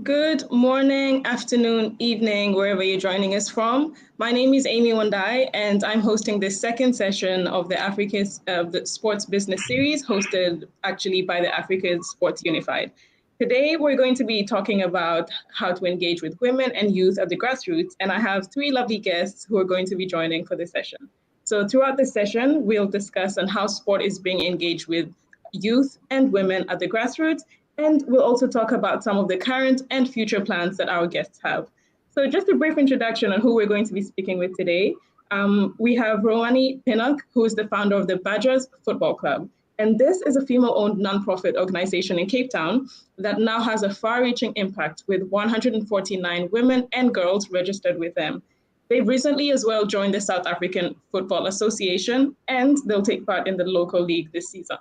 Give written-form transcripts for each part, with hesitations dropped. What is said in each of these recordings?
Good morning, afternoon, evening, wherever you're joining us from. My name is Amy Wandai, and I'm hosting the second session of the Sports Business Series, hosted actually by the Africa Sports Unified. Today, we're going to be talking about how to engage with women and youth at the grassroots, and I have three lovely guests who are going to be joining for this session. So throughout the session, we'll discuss on how sport is being engaged with youth and women at the grassroots, and we'll also talk about some of the current and future plans that our guests have. So just a brief introduction on who we're going to be speaking with today. We have Roani Pinnock, who is the founder of the Badgers Football Club. And this is a female-owned nonprofit organization in Cape Town that now has a far-reaching impact with 149 women and girls registered with them. They've recently as well joined the South African Football Association, and they'll take part in the local league this season.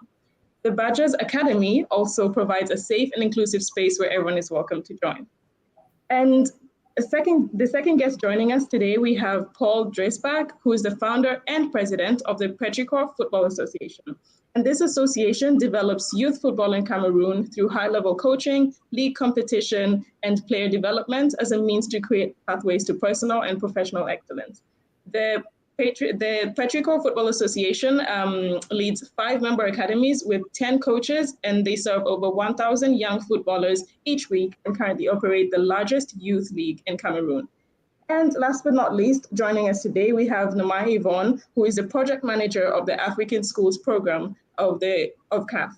The Badgers Academy also provides a safe and inclusive space where everyone is welcome to join. And the second guest joining us today, we have Paul Dreesbach, who is the founder and president of the Petrichor Football Association. And this association develops youth football in Cameroon through high-level coaching, league competition, and player development as a means to create pathways to personal and professional excellence. The Petrichor Football Association leads 5 member academies with 10 coaches, and they serve over 1,000 young footballers each week and currently operate the largest youth league in Cameroon. And last but not least, joining us today, we have Namai Yvonne, who is the project manager of the African Schools program of CAF.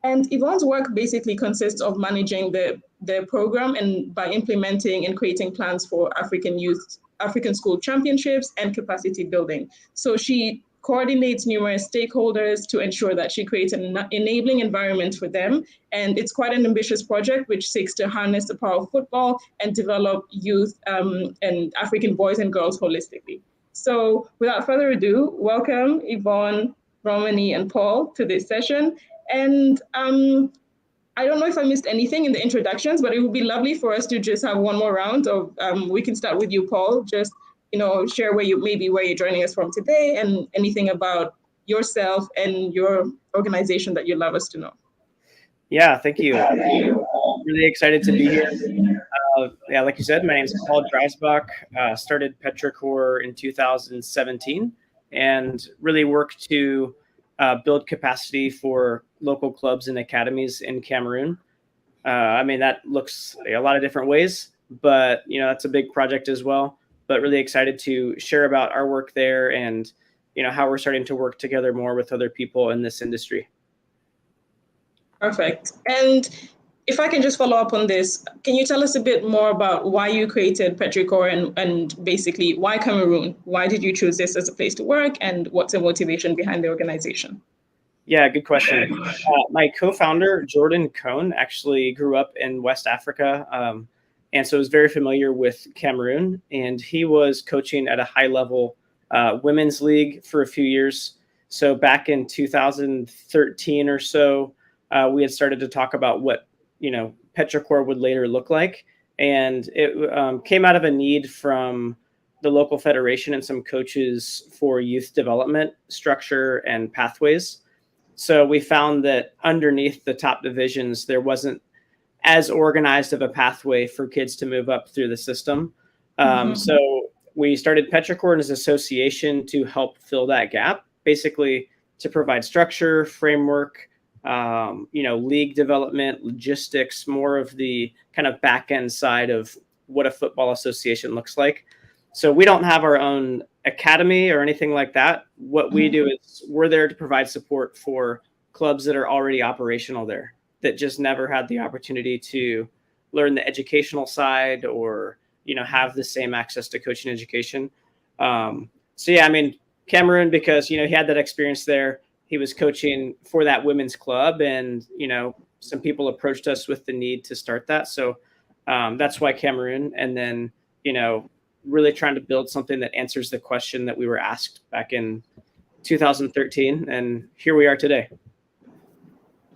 And Yvonne's work basically consists of managing the program and by implementing and creating plans for African school championships and capacity building. So she coordinates numerous stakeholders to ensure that she creates an enabling environment for them. And it's quite an ambitious project which seeks to harness the power of football and develop youth and African boys and girls holistically. So without further ado, welcome Yvonne, Romani, and Paul to this session. And I don't know if I missed anything in the introductions, but it would be lovely for us to just have one more round of, we can start with you, Paul, just, share where you're joining us from today and anything about yourself and your organization that you'd love us to know. Yeah, thank you. Really excited to be here. Like you said, my name is Paul Dreisbach. Started Petrichor in 2017 and really worked to build capacity for local clubs and academies in Cameroon. That looks a lot of different ways, but that's a big project as well. But really excited to share about our work there and how we're starting to work together more with other people in this industry. Perfect. And if I can just follow up on this, can you tell us a bit more about why you created Petrichor and basically why Cameroon? Why did you choose this as a place to work, and what's the motivation behind the organization? Yeah, good question. My co-founder, Jordan Cohn, actually grew up in West Africa, and so was very familiar with Cameroon. And he was coaching at a high-level women's league for a few years. So back in 2013 or so, we had started to talk about what Petrichor would later look like. And it came out of a need from the local federation and some coaches for youth development structure and pathways. So we found that underneath the top divisions, there wasn't as organized of a pathway for kids to move up through the system. So we started Petrichor as an association to help fill that gap, basically to provide structure, framework, league development, logistics, more of the kind of back end side of what a football association looks like. So we don't have our own academy or anything like that. What we do is we're there to provide support for clubs that are already operational there, that just never had the opportunity to learn the educational side or, have the same access to coaching education. Cameroon, because, he had that experience there. He was coaching for that women's club, and, some people approached us with the need to start that. So that's why Cameroon. And then, really trying to build something that answers the question that we were asked back in 2013. And here we are today.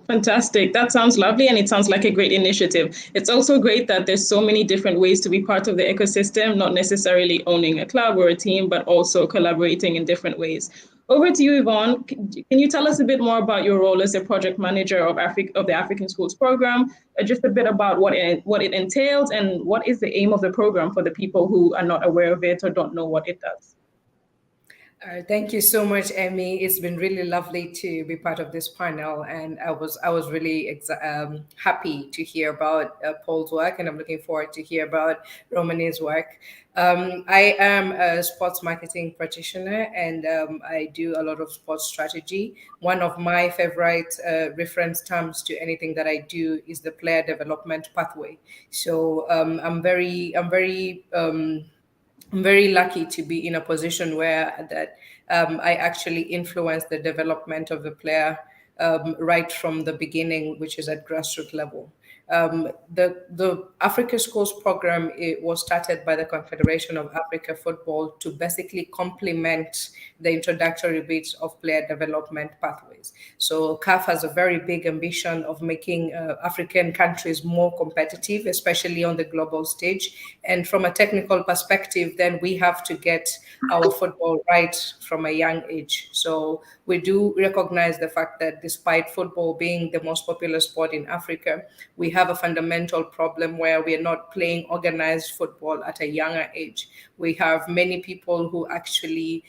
Fantastic. That sounds lovely. And it sounds like a great initiative. It's also great that there's so many different ways to be part of the ecosystem, not necessarily owning a club or a team, but also collaborating in different ways. Over to you, Yvonne. Can you tell us a bit more about your role as a project manager of the African Schools Program? Just a bit about what it entails and what is the aim of the program for the people who are not aware of it or don't know what it does. Thank you so much, Emmy. It's been really lovely to be part of this panel, and I was really happy to hear about Paul's work, and I'm looking forward to hear about Romani's work. I am a sports marketing practitioner, and I do a lot of sports strategy. One of my favorite reference terms to anything that I do is the player development pathway. So I'm very lucky to be in a position where that I actually influence the development of the player right from the beginning, which is at grassroots level. The Africa Schools program, it was started by the Confederation of Africa Football to basically complement the introductory bits of player development pathways. So CAF has a very big ambition of making African countries more competitive, especially on the global stage. And from a technical perspective, then we have to get our football right from a young age. So we do recognize the fact that despite football being the most popular sport in Africa, we have a fundamental problem where we are not playing organized football at a younger age. We have many people who actually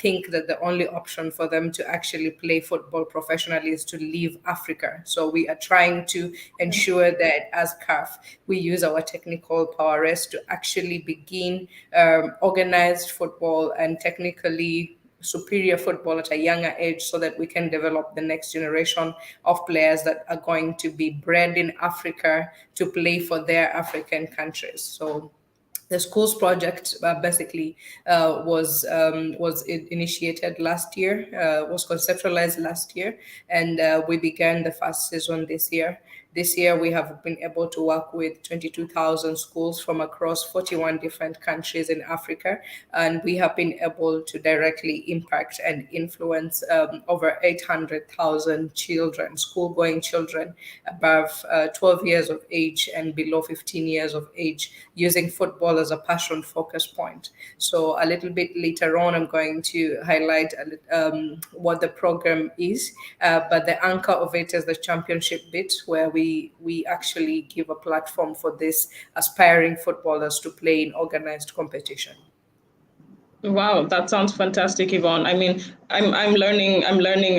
think that the only option for them to actually play football professionally is to leave Africa. So we are trying to ensure that as CAF, we use our technical prowess to actually begin organized football and technically superior football at a younger age so that we can develop the next generation of players that are going to be bred in Africa to play for their African countries. So the schools project basically was initiated last year, was conceptualized last year, and we began the first season this year. This year, we have been able to work with 22,000 schools from across 41 different countries in Africa, and we have been able to directly impact and influence over 800,000 children, school-going children above 12 years of age and below 15 years of age, using football as a passion focus point. So a little bit later on, I'm going to highlight what the program is, but the anchor of it is the championship bit, where we actually give a platform for these aspiring footballers to play in organized competition. Wow, that sounds fantastic, Yvonne. I mean, I'm learning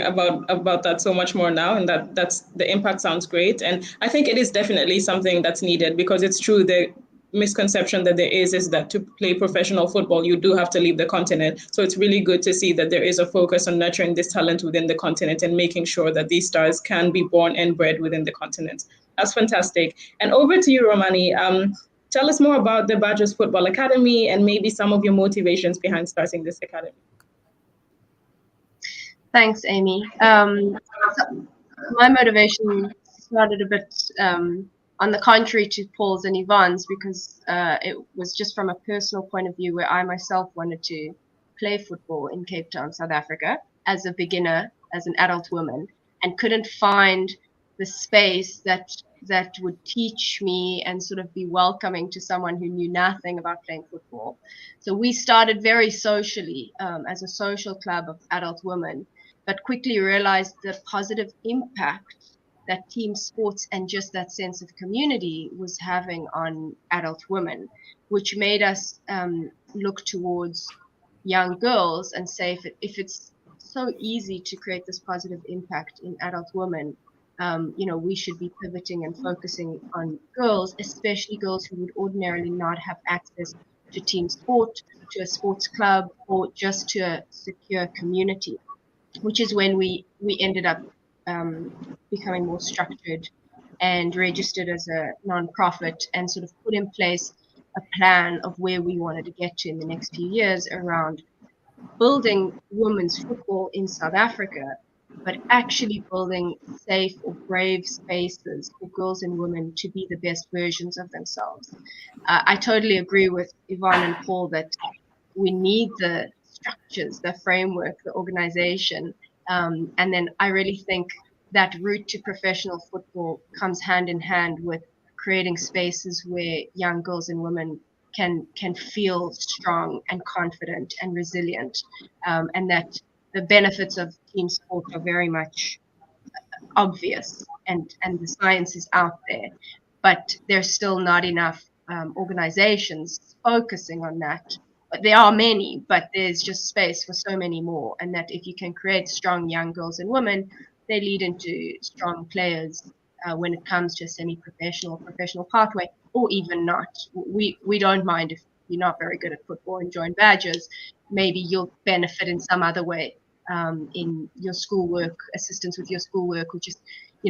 about that so much more now, and that's the impact sounds great. And I think it is definitely something that's needed, because it's true, the misconception that there is that to play professional football you do have to leave the continent. So it's really good to see that there is a focus on nurturing this talent within the continent and making sure that these stars can be born and bred within the continent. That's fantastic. And over to you, Romani. Tell us more about the Badgers Football Academy and maybe some of your motivations behind starting this academy. Thanks, Amy. My motivation started a bit on the contrary to Paul's and Yvonne's, because it was just from a personal point of view, where I myself wanted to play football in Cape Town, South Africa, as a beginner, as an adult woman, and couldn't find the space that would teach me and sort of be welcoming to someone who knew nothing about playing football. So we started very socially, as a social club of adult women, but quickly realized the positive impact that team sports and just that sense of community was having on adult women, which made us look towards young girls and say, if it's so easy to create this positive impact in adult women, we should be pivoting and focusing on girls, especially girls who would ordinarily not have access to team sport, to a sports club, or just to a secure community, which is when we ended up becoming more structured and registered as a non-profit, and sort of put in place a plan of where we wanted to get to in the next few years around building women's football in South Africa, but actually building safe or brave spaces for girls and women to be the best versions of themselves. I totally agree with Yvonne and Paul that we need the structures, the framework, the organization. And then I really think that route to professional football comes hand in hand with creating spaces where young girls and women can feel strong and confident and resilient, and that the benefits of team sport are very much obvious, and the science is out there, but there's still not enough organizations focusing on that. But there are many, but there's just space for so many more. And that if you can create strong young girls and women, they lead into strong players when it comes to a semi-professional, professional pathway, or even not. We don't mind if you're not very good at football and join Badgers. Maybe you'll benefit in some other way, in your schoolwork, assistance with your schoolwork, or just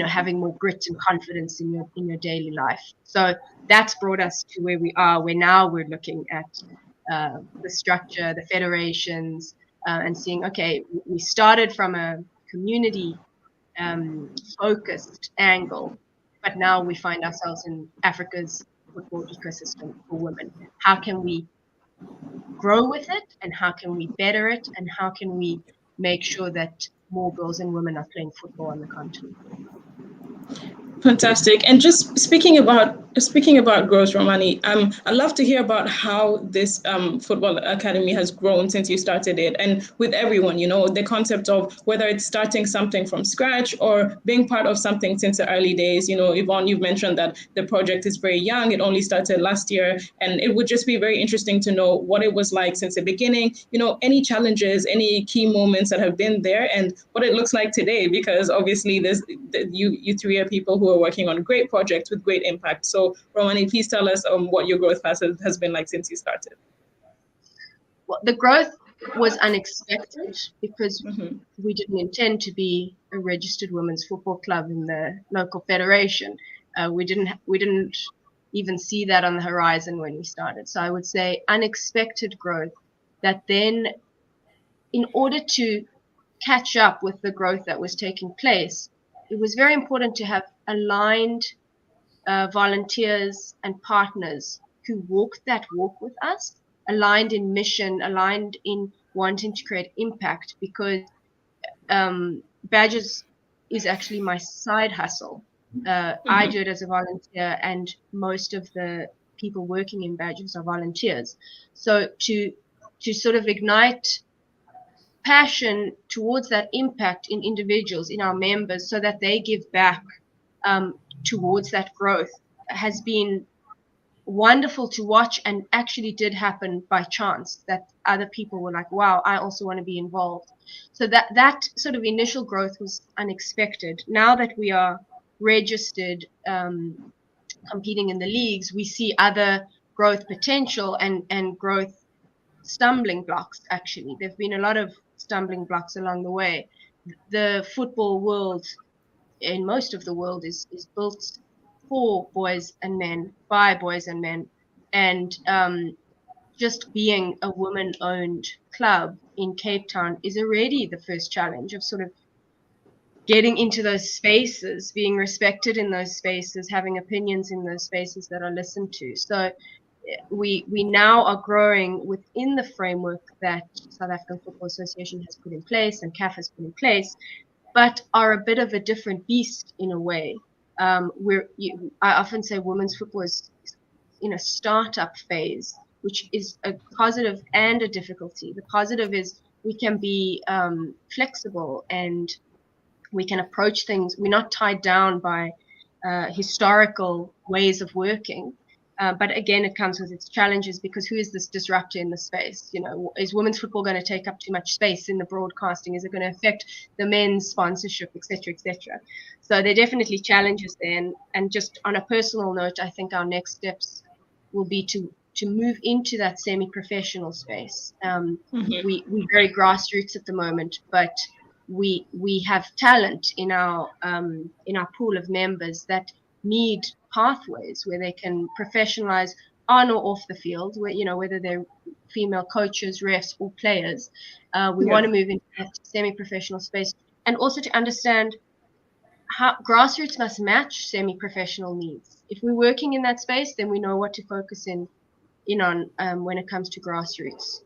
having more grit and confidence in your daily life. So that's brought us to where we are, where now we're looking at the structure, the federations, and seeing, okay, we started from a community focused angle, but now we find ourselves in Africa's football ecosystem for women. How can we grow with it, and how can we better it, and how can we make sure that more girls and women are playing football on the continent? Fantastic. And just speaking about growth, Romani, I'd love to hear about how this football academy has grown since you started it, and with everyone, the concept of whether it's starting something from scratch or being part of something since the early days. Yvonne, you've mentioned that the project is very young. It only started last year, and it would just be very interesting to know what it was like since the beginning, any challenges, any key moments that have been there, and what it looks like today, because obviously you three are people who are working on great projects with great impact. So, Romani, please tell us what your growth path has been like since you started. Well, the growth was unexpected because we didn't intend to be a registered women's football club in the local federation. We didn't even see that on the horizon when we started. So I would say unexpected growth that then, in order to catch up with the growth that was taking place, it was very important to have aligned volunteers and partners who walked that walk with us, aligned in mission, aligned in wanting to create impact, because Badgers is actually my side hustle. I do it as a volunteer, and most of the people working in Badgers are volunteers. So to sort of ignite passion towards that impact in individuals, in our members, so that they give back towards that growth, has been wonderful to watch, and actually did happen by chance, that other people were like, wow, I also want to be involved. So that sort of initial growth was unexpected. Now that we are registered, competing in the leagues, we see other growth potential and growth stumbling blocks. Actually, there've been a lot of stumbling blocks along the way. The football world, in most of the world, is built for boys and men, by boys and men, and just being a woman-owned club in Cape Town is already the first challenge of sort of getting into those spaces, being respected in those spaces, having opinions in those spaces that are listened to. So we now are growing within the framework that South African Football Association has put in place and CAF has put in place, but are a bit of a different beast in a way. I often say women's football is in a startup phase, which is a positive and a difficulty. The positive is we can be flexible, and we can approach things. We're not tied down by historical ways of working. But again, it comes with its challenges, because who is this disruptor in the space? Is women's football going to take up too much space in the broadcasting? Is it going to affect the men's sponsorship, et cetera, et cetera? So there are definitely challenges there. And just on a personal note, I think our next steps will be to move into that semi-professional space. We're very grassroots at the moment, but we have talent in our pool of members that need pathways where they can professionalize on or off the field, whether they're female coaches, refs, or players. We want to move into that semi-professional space, and also to understand how grassroots must match semi-professional needs. If we're working in that space, then we know what to focus in on when it comes to grassroots.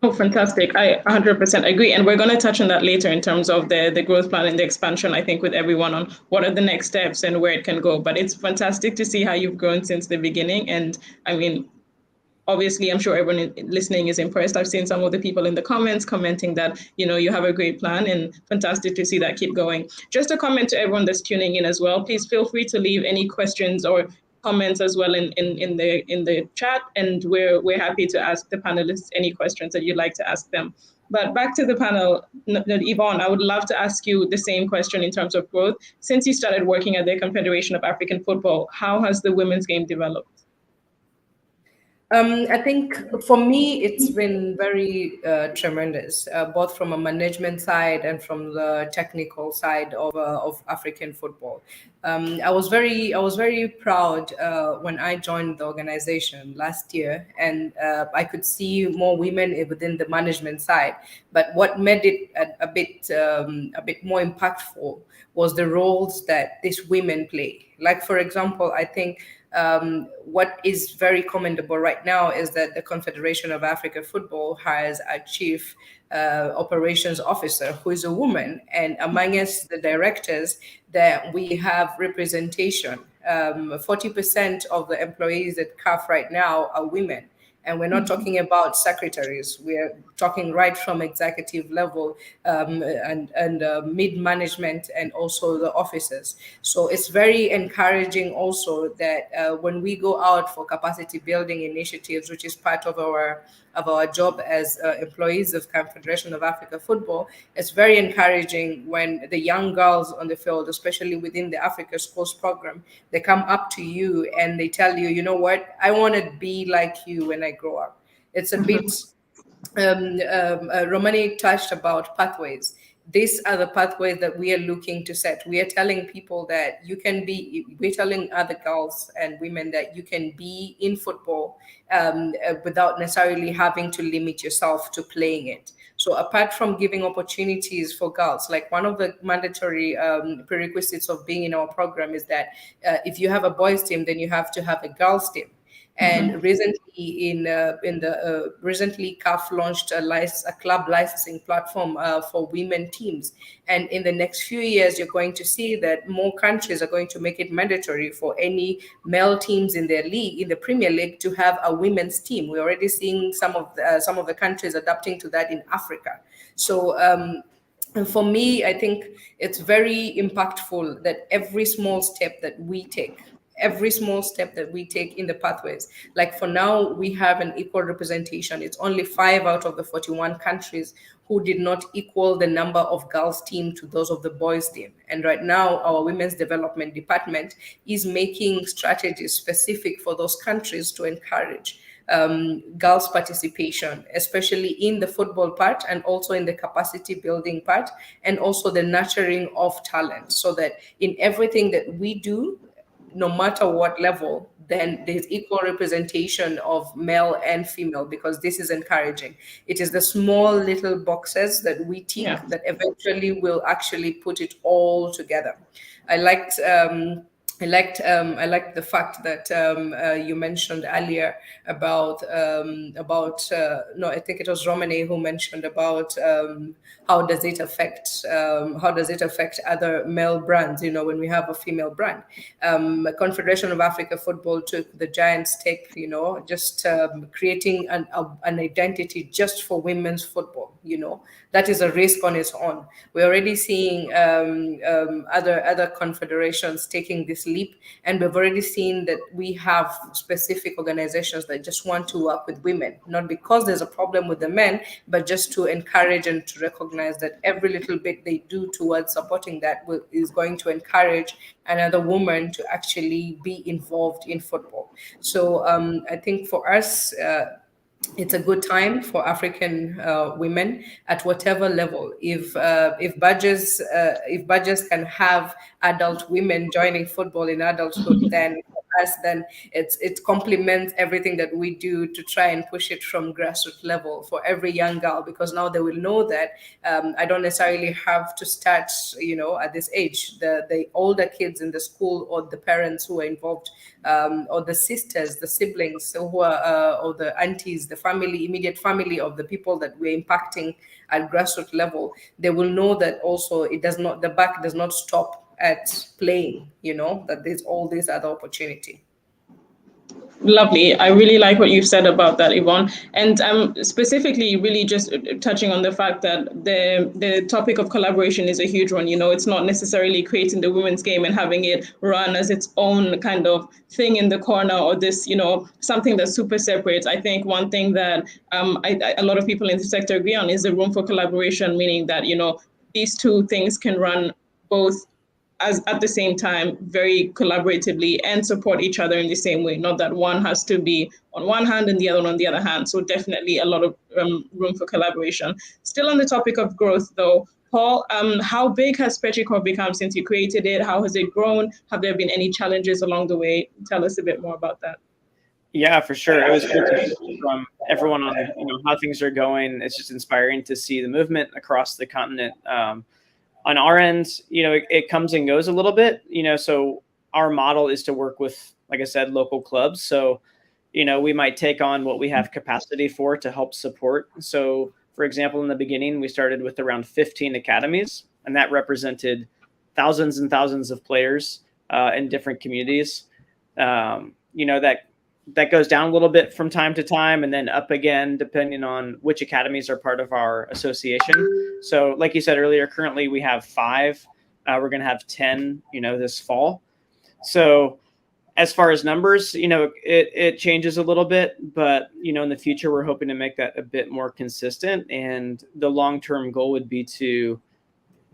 Oh, fantastic. I 100% agree. And we're going to touch on that later in terms of the growth plan and the expansion, I think, with everyone on what are the next steps and where it can go. But it's fantastic to see how you've grown since the beginning. And I mean, obviously, I'm sure everyone listening is impressed. I've seen some of the people in the comments commenting that, you have a great plan, and fantastic to see that keep going. Just a comment to everyone that's tuning in as well. Please feel free to leave any questions or comments as well in the chat, and we're happy to ask the panelists any questions that you'd like to ask them. But back to the panel, Yvonne, I would love to ask you the same question in terms of growth. Since you started working at the Confederation of African Football, how has the women's game developed? I think for me, it's been very tremendous, both from a management side and from the technical side of African football. I was very proud when I joined the organization last year, and I could see more women within the management side. But what made it a bit more impactful was the roles that these women play. Like, for example, I think what is very commendable right now is that the Confederation of Africa Football has a chief operations officer who is a woman, and among us, the directors, that we have representation. 40% of the employees at CAF right now are women. And we're not talking about secretaries. We're talking right from executive level and mid-management, and also the officers. So it's very encouraging also that when we go out for capacity building initiatives, which is part of our job as employees of Confederation of Africa Football, it's very encouraging when the young girls on the field, especially within the Africa Schools program, they come up to you and they tell you, you know what, I want to be like you when I grow up. It's a bit, Romani touched about pathways. These are the pathways that we are looking to set. We are telling people that we're telling other girls and women that you can be in football without necessarily having to limit yourself to playing it. So apart from giving opportunities for girls, like one of the mandatory prerequisites of being in our program is that if you have a boys team, then you have to have a girls team. And recently, recently, CAF launched a club licensing platform for women teams. And in the next few years, you're going to see that more countries are going to make it mandatory for any male teams in their league, in the Premier League, to have a women's team. We're already seeing some of the countries adapting to that in Africa. So. And for me, I think it's very impactful that every small step that we take in the pathways. Like for now, we have an equal representation. It's only 5 out of the 41 countries who did not equal the number of girls team to those of the boys team. And right now, our women's development department is making strategies specific for those countries to encourage girls' participation, especially in the football part and also in the capacity building part, and also the nurturing of talent, so that in everything that we do, no matter what level, then there's equal representation of male and female, because this is encouraging. It is the small little boxes that we tick that eventually will actually put it all together. I liked the fact that you mentioned earlier about no, I think it was Romane who mentioned about how does it affect other male brands, when we have a female brand. Confederation of Africa Football took the giant step, just creating an identity just for women's football. That is a risk on its own. We're already seeing other confederations taking this leap, and we've already seen that we have specific organizations that just want to work with women, not because there's a problem with the men, but just to encourage and to recognize that every little bit they do towards supporting that is going to encourage another woman to actually be involved in football. So I think for us, it's a good time for African women at whatever level. If badges can have adult women joining football in adulthood, then for us, then it complements everything that we do to try and push it from grassroots level for every young girl, because now they will know that I don't necessarily have to start, at this age. The older kids in the school, or the parents who are involved, or the sisters, the siblings who are, or the aunties, the family, immediate family of the people that we're impacting at grassroots level, they will know that also the buck does not stop at playing, that there's all this other opportunity. Lovely. I really like what you've said about that, Yvonne. And specifically, really just touching on the fact that the topic of collaboration is a huge one. You know, it's not necessarily creating the women's game and having it run as its own kind of thing in the corner, or this, you know, something that's super separate. I think one thing that a lot of people in the sector agree on is the room for collaboration, meaning that, you know, these two things can run both as at the same time very collaboratively and support each other in the same way, not that one has to be on one hand and the other on the other hand. So definitely a lot of room for collaboration. Still on the topic of growth though, Paul, how big has Petrichor become since you created it? How has it grown? Have there been any challenges along the way? Tell us a bit more about that. Yeah, for sure. It was great to hear from everyone on, you know, how things are going. It's just inspiring to see the movement across the continent. On our end, you know, it comes and goes a little bit, you know, so our model is to work with, like I said, local clubs. So, you know, we might take on what we have capacity for to help support. So, for example, in the beginning, we started with around 15 academies, and that represented thousands and thousands of players in different communities. You know, that goes down a little bit from time to time and then up again, depending on which academies are part of our association. So like you said earlier, currently we have 5. We're going to have 10, you know, this fall. So as far as numbers, you know, it changes a little bit, but, you know, in the future, we're hoping to make that a bit more consistent. And the long-term goal would be to,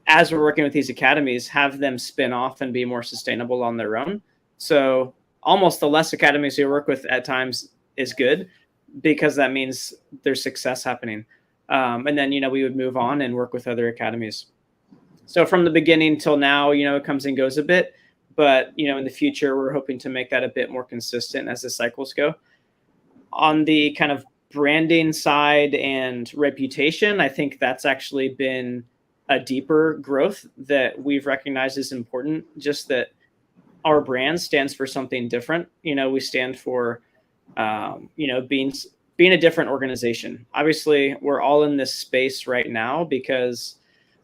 as we're working with these academies, have them spin off and be more sustainable on their own. So almost the less academies you work with at times is good, because that means there's success happening. And then, you know, we would move on and work with other academies. So from the beginning till now, you know, it comes and goes a bit, but, you know, in the future, we're hoping to make that a bit more consistent as the cycles go. On the kind of branding side and reputation, I think that's actually been a deeper growth that we've recognized is important. Just that our brand stands for something different. You know, we stand for, you know, being a different organization. Obviously, we're all in this space right now because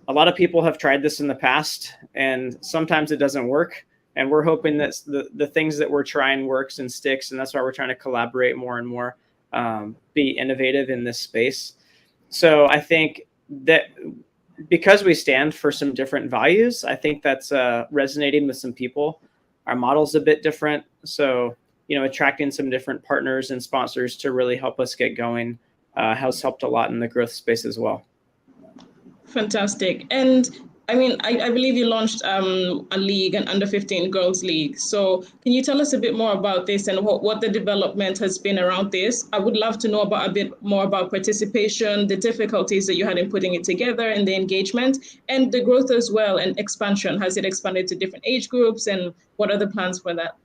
a lot of people have tried this in the past, and sometimes it doesn't work. And we're hoping that the things that we're trying works and sticks, and that's why we're trying to collaborate more and more, be innovative in this space. So I think that because we stand for some different values, I think that's resonating with some people. Our model's a bit different. So, you know, attracting some different partners and sponsors to really help us get going has helped a lot in the growth space as well. Fantastic. And I mean, I believe you launched a league, an under-15 girls league. So can you tell us a bit more about this and what the development has been around this? I would love to know about a bit more about participation, the difficulties that you had in putting it together, and the engagement, and the growth as well, and expansion. Has it expanded to different age groups, and what are the plans for that?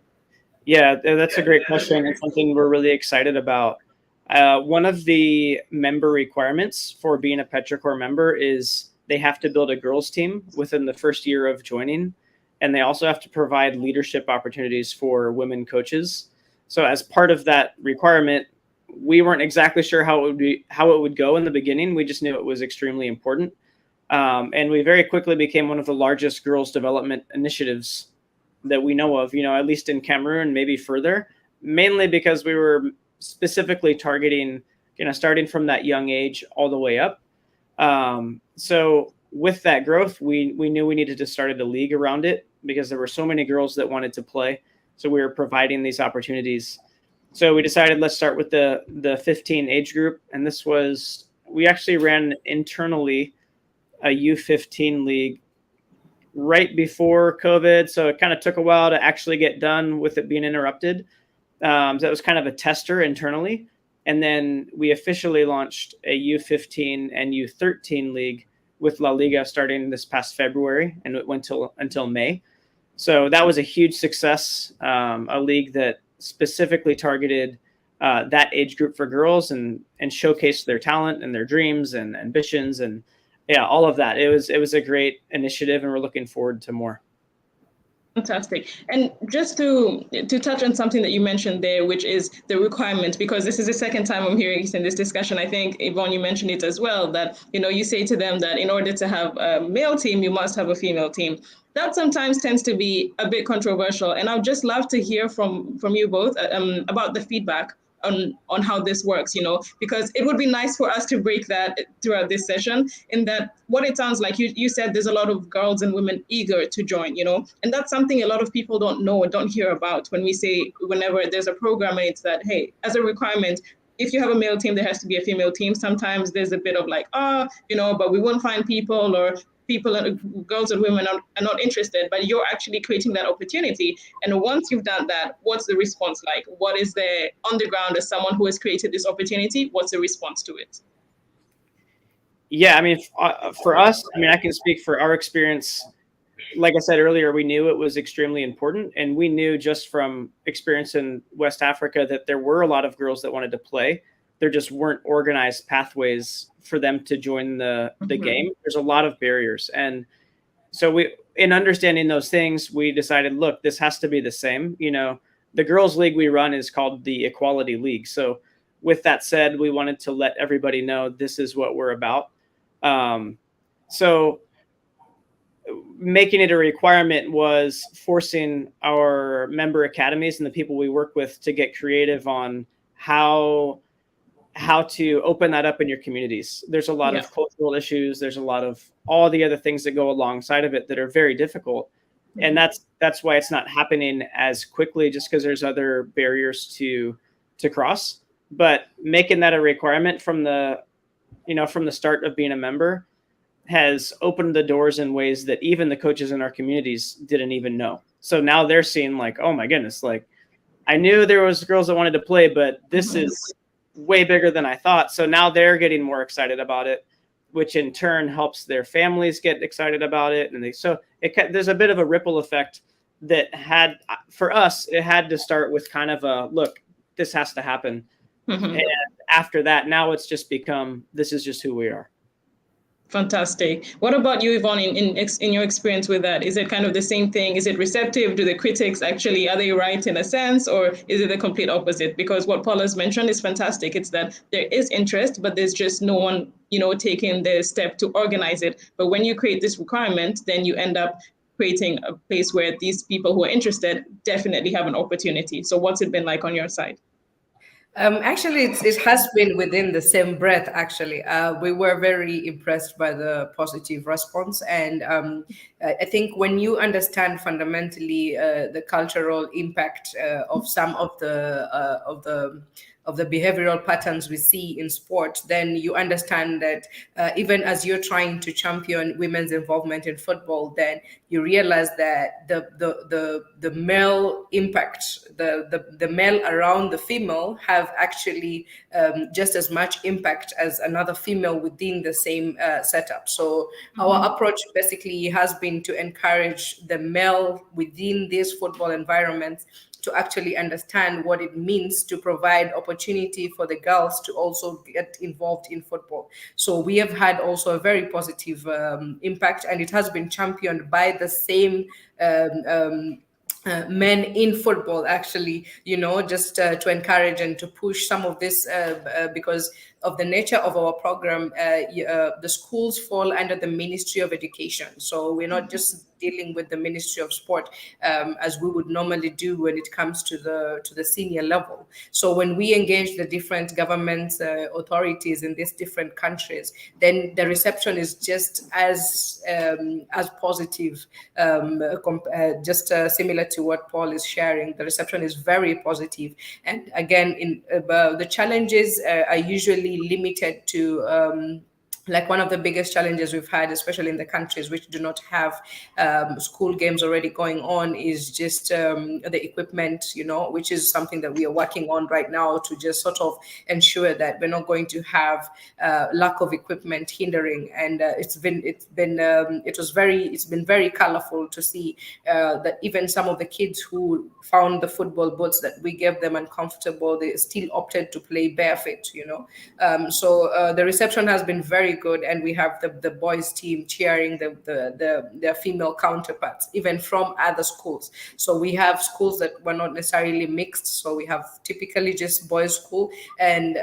Yeah, that's a great question, and something we're really excited about. One of the member requirements for being a Petrichor member is they have to build a girls team within the first year of joining. And they also have to provide leadership opportunities for women coaches. So as part of that requirement, we weren't exactly sure how it would go in the beginning. We just knew it was extremely important. And we very quickly became one of the largest girls development initiatives that we know of, you know, at least in Cameroon, maybe further, mainly because we were specifically targeting, you know, starting from that young age all the way up. So with that growth, we knew we needed to start a league around it because there were so many girls that wanted to play. So we were providing these opportunities. So we decided, let's start with the 15 age group. And we actually ran internally a U15 league right before COVID. So it kind of took a while to actually get done with it being interrupted. So that was kind of a tester internally. And then we officially launched a U15 and U13 league with La Liga starting this past February, and it went until May. So that was a huge success, a league that specifically targeted that age group for girls and showcased their talent and their dreams and ambitions and all of that. It was a great initiative, and we're looking forward to more. Fantastic. And just to touch on something that you mentioned there, which is the requirement, because this is the second time I'm hearing it in this discussion. I think, Yvonne, you mentioned it as well, that, you say to them that in order to have a male team, you must have a female team. That sometimes tends to be a bit controversial. And I'd just love to hear from you both about the feedback on how this works, because it would be nice for us to break that throughout this session, in that what it sounds like, you said there's a lot of girls and women eager to join, and that's something a lot of people don't know or don't hear about when we say, whenever there's a program, and it's that, hey, as a requirement, if you have a male team, there has to be a female team. Sometimes there's a bit of like, but we won't find people, or people, girls and women are not interested, but you're actually creating that opportunity. And once you've done that, what's the response like? What is there on the ground as someone who has created this opportunity? What's the response to it? Yeah, I mean, for us, I can speak for our experience. Like I said earlier, we knew it was extremely important, and we knew just from experience in West Africa that there were a lot of girls that wanted to play. There just weren't organized pathways for them to join the game. There's a lot of barriers. And so in understanding those things, we decided, look, this has to be the same. The girls' league we run is called the Equality League. So with that said, we wanted to let everybody know this is what we're about. So making it a requirement was forcing our member academies and the people we work with to get creative on how to open that up in your communities. There's a lot of cultural issues. There's a lot of all the other things that go alongside of it that are very difficult. And that's why it's not happening as quickly, just because there's other barriers to cross. But making that a requirement from the start of being a member has opened the doors in ways that even the coaches in our communities didn't even know. So now they're seeing like, oh my goodness, like I knew there was girls that wanted to play, but this is way bigger than I thought. So now they're getting more excited about it, which in turn helps their families get excited about it. And there's a bit of a ripple effect that for us, it had to start with kind of a, look, this has to happen. And after that, now it's just become, this is just who we are. Fantastic. What about you, Yvonne, in your experience with that? Is it kind of the same thing? Is it receptive? Do the critics actually, are they right in a sense, or is it the complete opposite? Because what Paul has mentioned is fantastic. It's that there is interest, but there's just no one, taking the step to organize it. But when you create this requirement, then you end up creating a place where these people who are interested definitely have an opportunity. So what's it been like on your side? Actually, it has been within the same breath, actually. We were very impressed by the positive response. And I think when you understand fundamentally the cultural impact of some of the behavioral patterns we see in sport, then you understand that even as you're trying to champion women's involvement in football, then you realize that the male impact, the male around the female have actually just as much impact as another female within the same setup. So our approach basically has been to encourage the male within this football environment to actually understand what it means to provide opportunity for the girls to also get involved in football. So we have had also a very positive impact, and it has been championed by the same men in football, actually, just to encourage and to push some of this because of the nature of our program. The schools fall under the Ministry of Education. So we're not just dealing with the Ministry of Sport as we would normally do when it comes to the senior level. So when we engage the different government authorities in these different countries, then the reception is just as positive, just similar to what Paul is sharing. The reception is very positive. And again, the challenges are usually limited to like one of the biggest challenges we've had, especially in the countries which do not have school games already going on, is just the equipment, which is something that we are working on right now to just sort of ensure that we're not going to have lack of equipment hindering. And it's been very colorful to see that even some of the kids who found the football boots that we gave them uncomfortable, they still opted to play barefoot, So the reception has been very good, and we have the boys team cheering their female counterparts, even from other schools. So we have schools that were not necessarily mixed. So we have typically just boys school and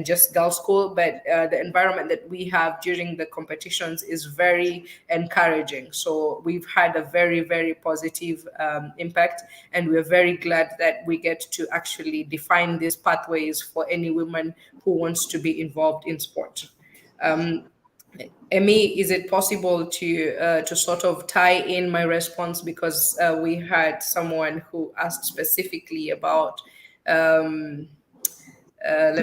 just girls school, but the environment that we have during the competitions is very encouraging. So we've had a very, very positive impact, and we're very glad that we get to actually define these pathways for any woman who wants to be involved in sport. Emmy, is it possible to sort of tie in my response, because we had someone who asked specifically about let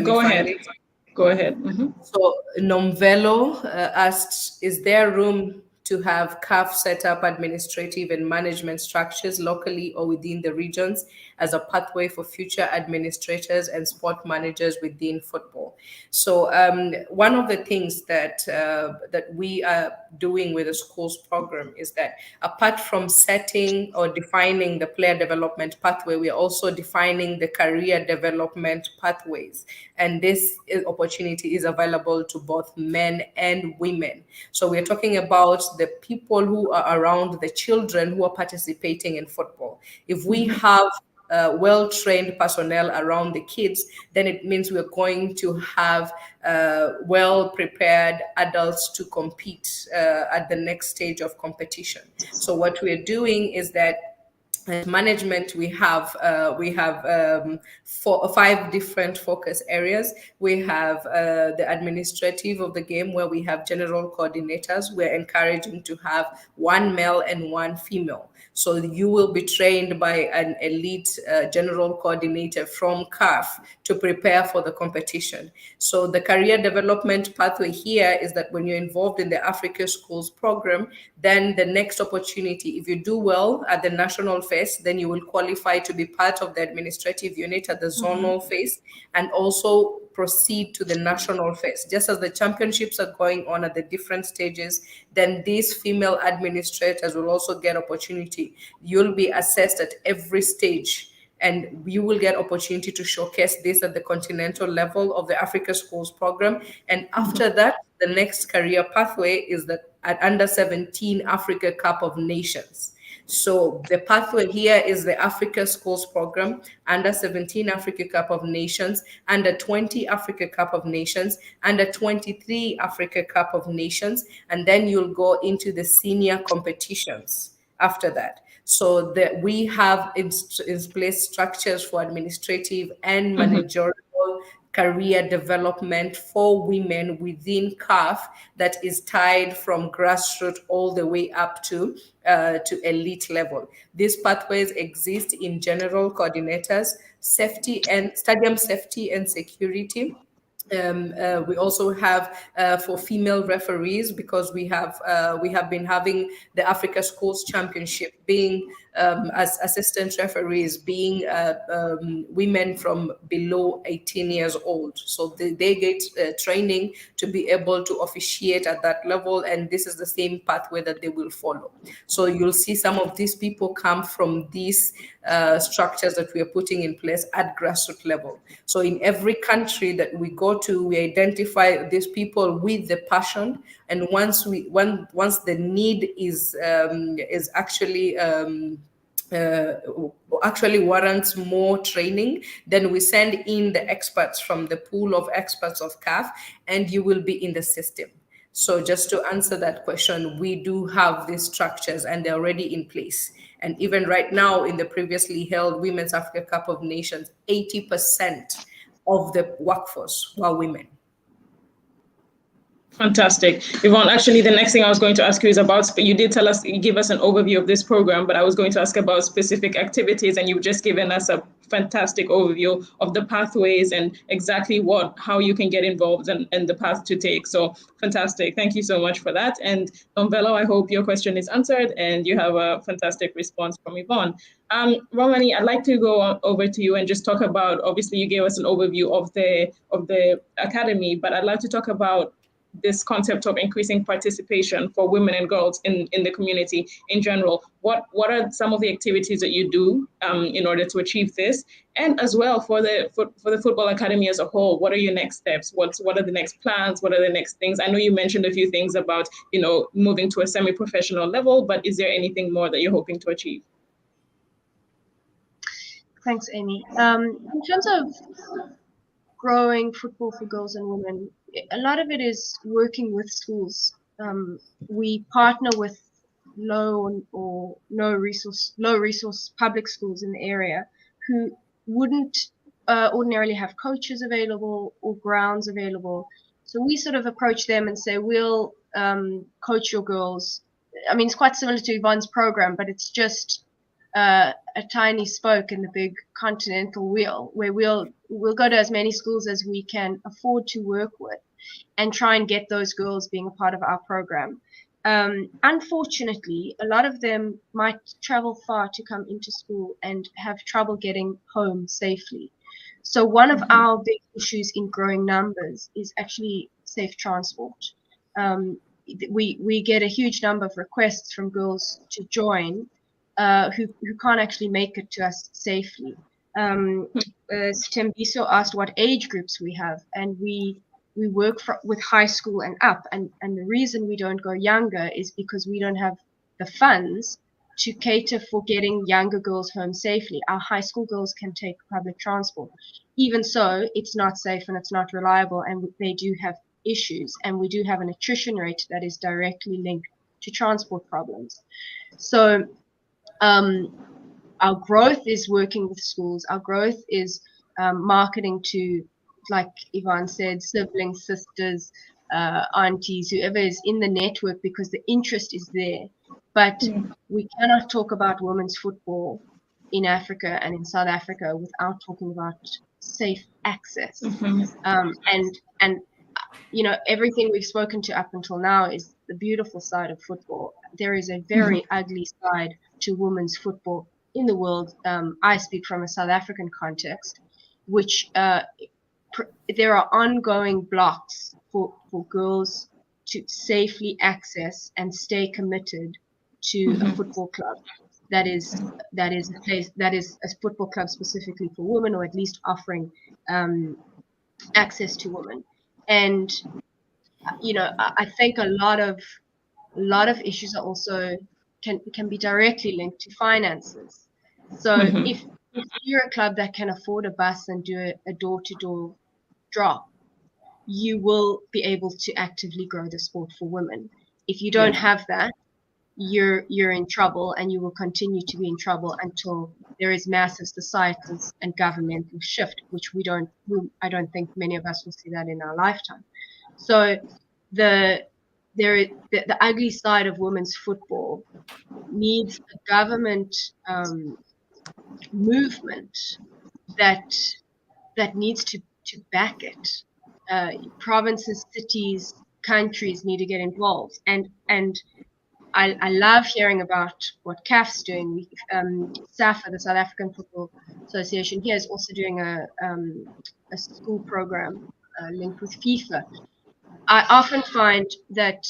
Go me find ahead. it. Go ahead. Mm-hmm. So Nomvelo asked, is there room to have CAF set up administrative and management structures locally or within the regions as a pathway for future administrators and sport managers within football? So one of the things that we are doing with the schools program is that apart from setting or defining the player development pathway, we are also defining the career development pathways. And this opportunity is available to both men and women. So we're talking about the people who are around the children who are participating in football. If we have well-trained personnel around the kids, then it means we're going to have well-prepared adults to compete at the next stage of competition. So what we're doing is that as management, we have 5 different focus areas. We have the administrative of the game, where we have general coordinators. We're encouraging to have 1 male and 1 female. So you will be trained by an elite general coordinator from CAF to prepare for the competition. So the career development pathway here is that when you're involved in the Africa Schools program, then the next opportunity, if you do well at the national phase, then you will qualify to be part of the administrative unit at the zonal phase, and also proceed to the national phase. Just as the championships are going on at the different stages, then these female administrators will also get opportunity. You'll be assessed at every stage, and you will get opportunity to showcase this at the continental level of the Africa Schools program. And after that, the next career pathway is that at under 17 Africa Cup of Nations. So the pathway here is the Africa Schools program, under 17 Africa Cup of Nations, under 20 Africa Cup of Nations, under 23 Africa Cup of Nations, and then you'll go into the senior competitions after that. So that we have in place structures for administrative and managerial career development for women within CAF that is tied from grassroots all the way up to elite level. These pathways exist in general coordinators, safety and stadium safety and security. We also have for female referees, because we have been having the Africa Schools Championship being as assistant referees, being women from below 18 years old. So they get training to be able to officiate at that level, and this is the same pathway that they will follow. So you'll see some of these people come from these structures that we are putting in place at grassroots level. So in every country that we go to, we identify these people with the passion, and once the need is actually warrants more training, then we send in the experts from the pool of experts of CAF, and you will be in the system. So just to answer that question, we do have these structures and they're already in place. And even right now in the previously held Women's Africa Cup of Nations, 80% of the workforce were women. Fantastic. Yvonne, actually, the next thing I was going to ask you is about, you did tell us, you give us an overview of this program, but I was going to ask about specific activities, and you've just given us a fantastic overview of the pathways and exactly how you can get involved and the path to take. So fantastic. Thank you so much for that. And Nomvelo, I hope your question is answered and you have a fantastic response from Yvonne. Romani, I'd like to go over to you and just talk about, obviously you gave us an overview of the academy, but I'd like to talk about this concept of increasing participation for women and girls in the community in general. What are some of the activities that you do in order to achieve this? And as well for the Football Academy as a whole, what are your next steps? What are the next plans? What are the next things? I know you mentioned a few things about, moving to a semi-professional level, but is there anything more that you're hoping to achieve? Thanks, Amy. In terms of growing football for girls and women, a lot of it is working with schools. We partner with low or no resource public schools in the area who wouldn't ordinarily have coaches available or grounds available. So we sort of approach them and say, we'll coach your girls. I mean, it's quite similar to Yvonne's program, but it's just a tiny spoke in the big continental wheel, where we'll go to as many schools as we can afford to work with and try and get those girls being a part of our program. Unfortunately, a lot of them might travel far to come into school and have trouble getting home safely. So one of our big issues in growing numbers is actually safe transport. We get a huge number of requests from girls to join who can't actually make it to us safely. Tembiso asked what age groups we have, and we work with high school and up. And the reason we don't go younger is because we don't have the funds to cater for getting younger girls home safely. Our high school girls can take public transport. Even so, it's not safe and it's not reliable, and they do have issues. And we do have an attrition rate that is directly linked to transport problems. So our growth is working with schools. Our growth is marketing to, like Yvonne said, siblings, sisters, aunties, whoever is in the network, because the interest is there. But we cannot talk about women's football in Africa and in South Africa without talking about safe access. And everything we've spoken to up until now is the beautiful side of football. There is a very ugly side to women's football in the world. I speak from a South African context, which there are ongoing blocks for girls to safely access and stay committed to a football club that is a football club specifically for women, or at least offering access to women. And I think a lot of issues are also can be directly linked to finances. So if you're a club that can afford a bus and do a door-to-door drop, you will be able to actively grow the sport for women. If you don't have that, you're in trouble, and you will continue to be in trouble until there is massive societal and governmental shift, which I don't think many of us will see that in our lifetime. So the ugly side of women's football needs a government movement that needs to back it. Provinces, cities, countries need to get involved, and I love hearing about what CAF's doing. SAFA, the South African Football Association, here is also doing a school program linked with FIFA. I often find that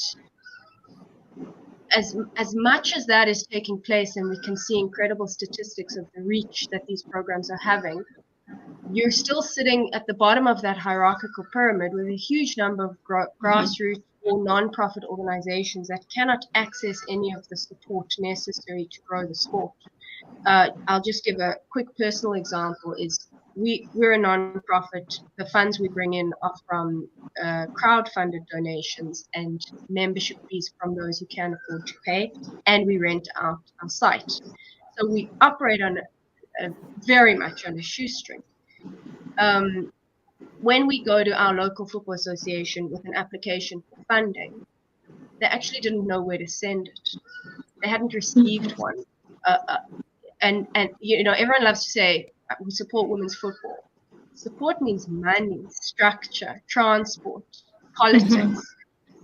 as much as that is taking place, and we can see incredible statistics of the reach that these programs are having, you're still sitting at the bottom of that hierarchical pyramid with a huge number of grassroots or non-profit organizations that cannot access any of the support necessary to grow the sport. I'll just give a quick personal example. We're a non-profit. The funds we bring in are from crowd-funded donations and membership fees from those who can afford to pay, and we rent out our site. So we operate on very much on a shoestring. When we go to our local football association with an application for funding, they actually didn't know where to send it. They hadn't received one. And everyone loves to say, we support women's football. Support means money, structure, transport, politics.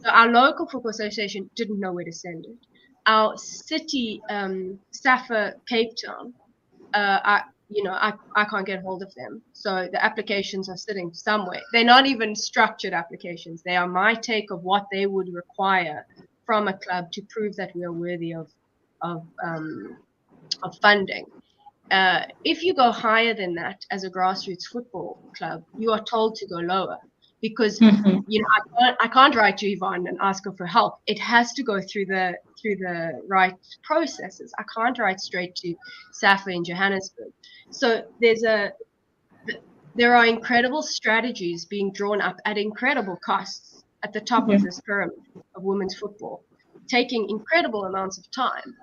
So our local football association didn't know where to send it. Our city, SAFA Cape Town, I can't get hold of them. So the applications are sitting somewhere. They're not even structured applications. They are my take of what they would require from a club to prove that we are worthy of funding. If you go higher than that as a grassroots football club, you are told to go lower because I can't write to Yvonne and ask her for help. It has to go through the right processes. I can't write straight to Safa in Johannesburg. So there are incredible strategies being drawn up at incredible costs at the top of this pyramid of women's football, taking incredible amounts of time.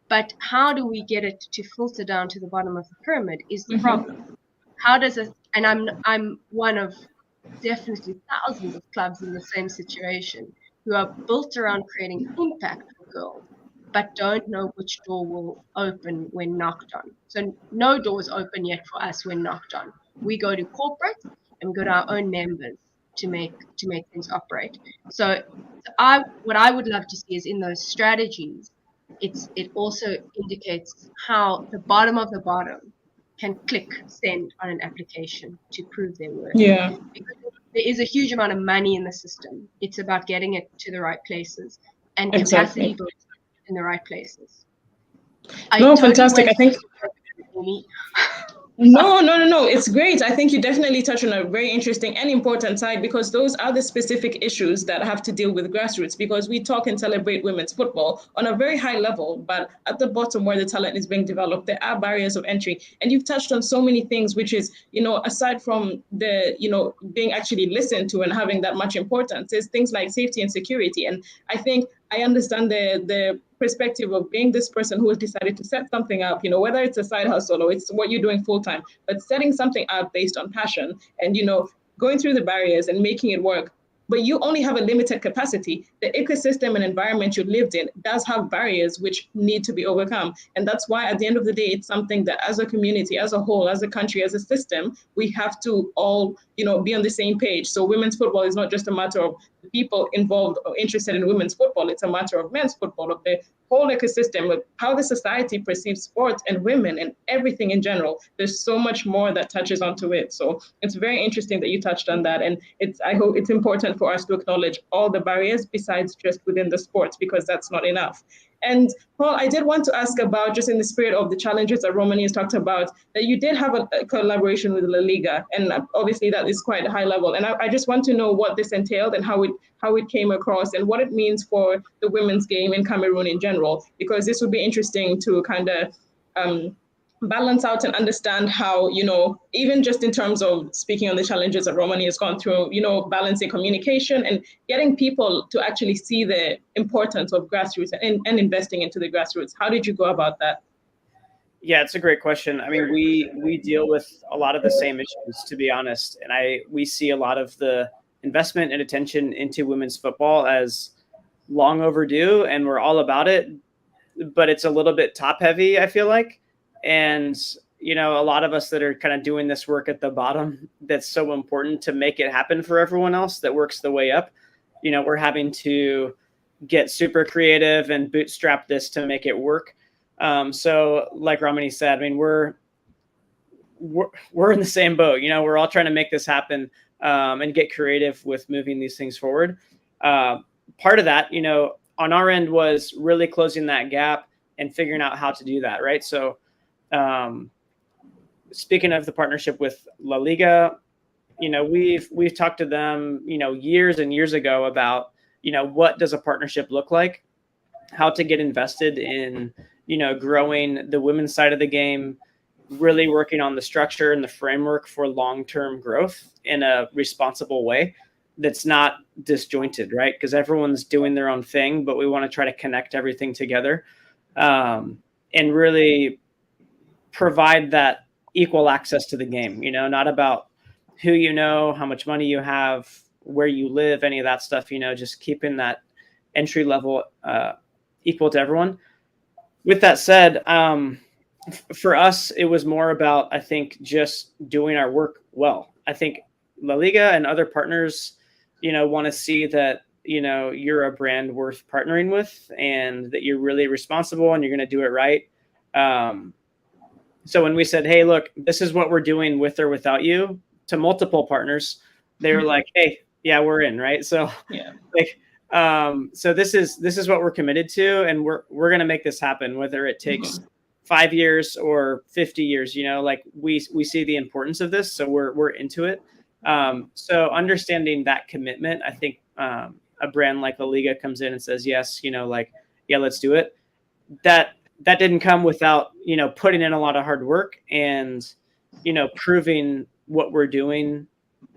But how do we get it to filter down to the bottom of the pyramid is the problem. How does it? And I'm one of definitely thousands of clubs in the same situation who are built around creating impact for girls, but don't know which door will open when knocked on. So no doors open yet for us when knocked on. We go to corporate and we go to our own members to make things operate. So what I would love to see is in those strategies, it also indicates how the bottom of the bottom can click send on an application to prove their worth. Yeah. Because there is a huge amount of money in the system. It's about getting it to the right places and capacity building in the right places. Fantastic. I think No. It's great. I think you definitely touch on a very interesting and important side because those are the specific issues that have to deal with grassroots because we talk and celebrate women's football on a very high level, but at the bottom where the talent is being developed, there are barriers of entry. And you've touched on so many things, which is, aside from the, being actually listened to and having that much importance, is things like safety and security. And I think I understand the perspective of being this person who has decided to set something up, whether it's a side hustle or it's what you're doing full time, but setting something up based on passion and, going through the barriers and making it work. But you only have a limited capacity. The ecosystem and environment you lived in does have barriers which need to be overcome. And that's why at the end of the day, it's something that as a community, as a whole, as a country, as a system, we have to all, be on the same page. So women's football is not just a matter of the people involved or interested in women's football. It's a matter of men's football, of the whole ecosystem, of how the society perceives sports and women and everything in general. There's so much more that touches onto it. So it's very interesting that you touched on that. And I hope it's important for us to acknowledge all the barriers besides just within the sports, because that's not enough. And Paul, I did want to ask about, just in the spirit of the challenges that Romani has talked about, that you did have a collaboration with La Liga, and obviously that is quite a high level. And I just want to know what this entailed and how it came across and what it means for the women's game in Cameroon in general, because this would be interesting to kind of balance out and understand how, even just in terms of speaking on the challenges that Romani has gone through, balancing communication and getting people to actually see the importance of grassroots and investing into the grassroots. How did you go about that? Yeah, it's a great question. I mean, we deal with a lot of the same issues, to be honest. And we see a lot of the investment and attention into women's football as long overdue, and we're all about it, but it's a little bit top heavy, I feel like. And, a lot of us that are kind of doing this work at the bottom, that's so important to make it happen for everyone else that works the way up. We're having to get super creative and bootstrap this to make it work. So like Romani said, I mean, we're in the same boat, we're all trying to make this happen and get creative with moving these things forward. Part of that, on our end was really closing that gap and figuring out how to do that. Right. So, speaking of the partnership with La Liga, we've talked to them, years and years ago about, what does a partnership look like, how to get invested in, growing the women's side of the game, really working on the structure and the framework for long-term growth in a responsible way that's not disjointed, right? Because everyone's doing their own thing, but we want to try to connect everything together and really provide that equal access to the game, not about who how much money you have, where you live, any of that stuff, just keeping that entry level equal to everyone. With that said, for us, it was more about, I think, just doing our work well. I think La Liga and other partners, want to see that, you're a brand worth partnering with and that you're really responsible and you're going to do it right. So when we said, hey, look, this is what we're doing with or without you, to multiple partners, they were like, hey, yeah, we're in, right? So Yeah. like, so this is what we're committed to, and we're gonna make this happen, whether it takes 5 years or 50 years. You know, like we see the importance of this, so we're into it. So understanding that commitment, I think a brand like La Liga comes in and says, yes, you know, like, yeah, let's do it. That didn't come without, you know, putting in a lot of hard work and, you know, proving what we're doing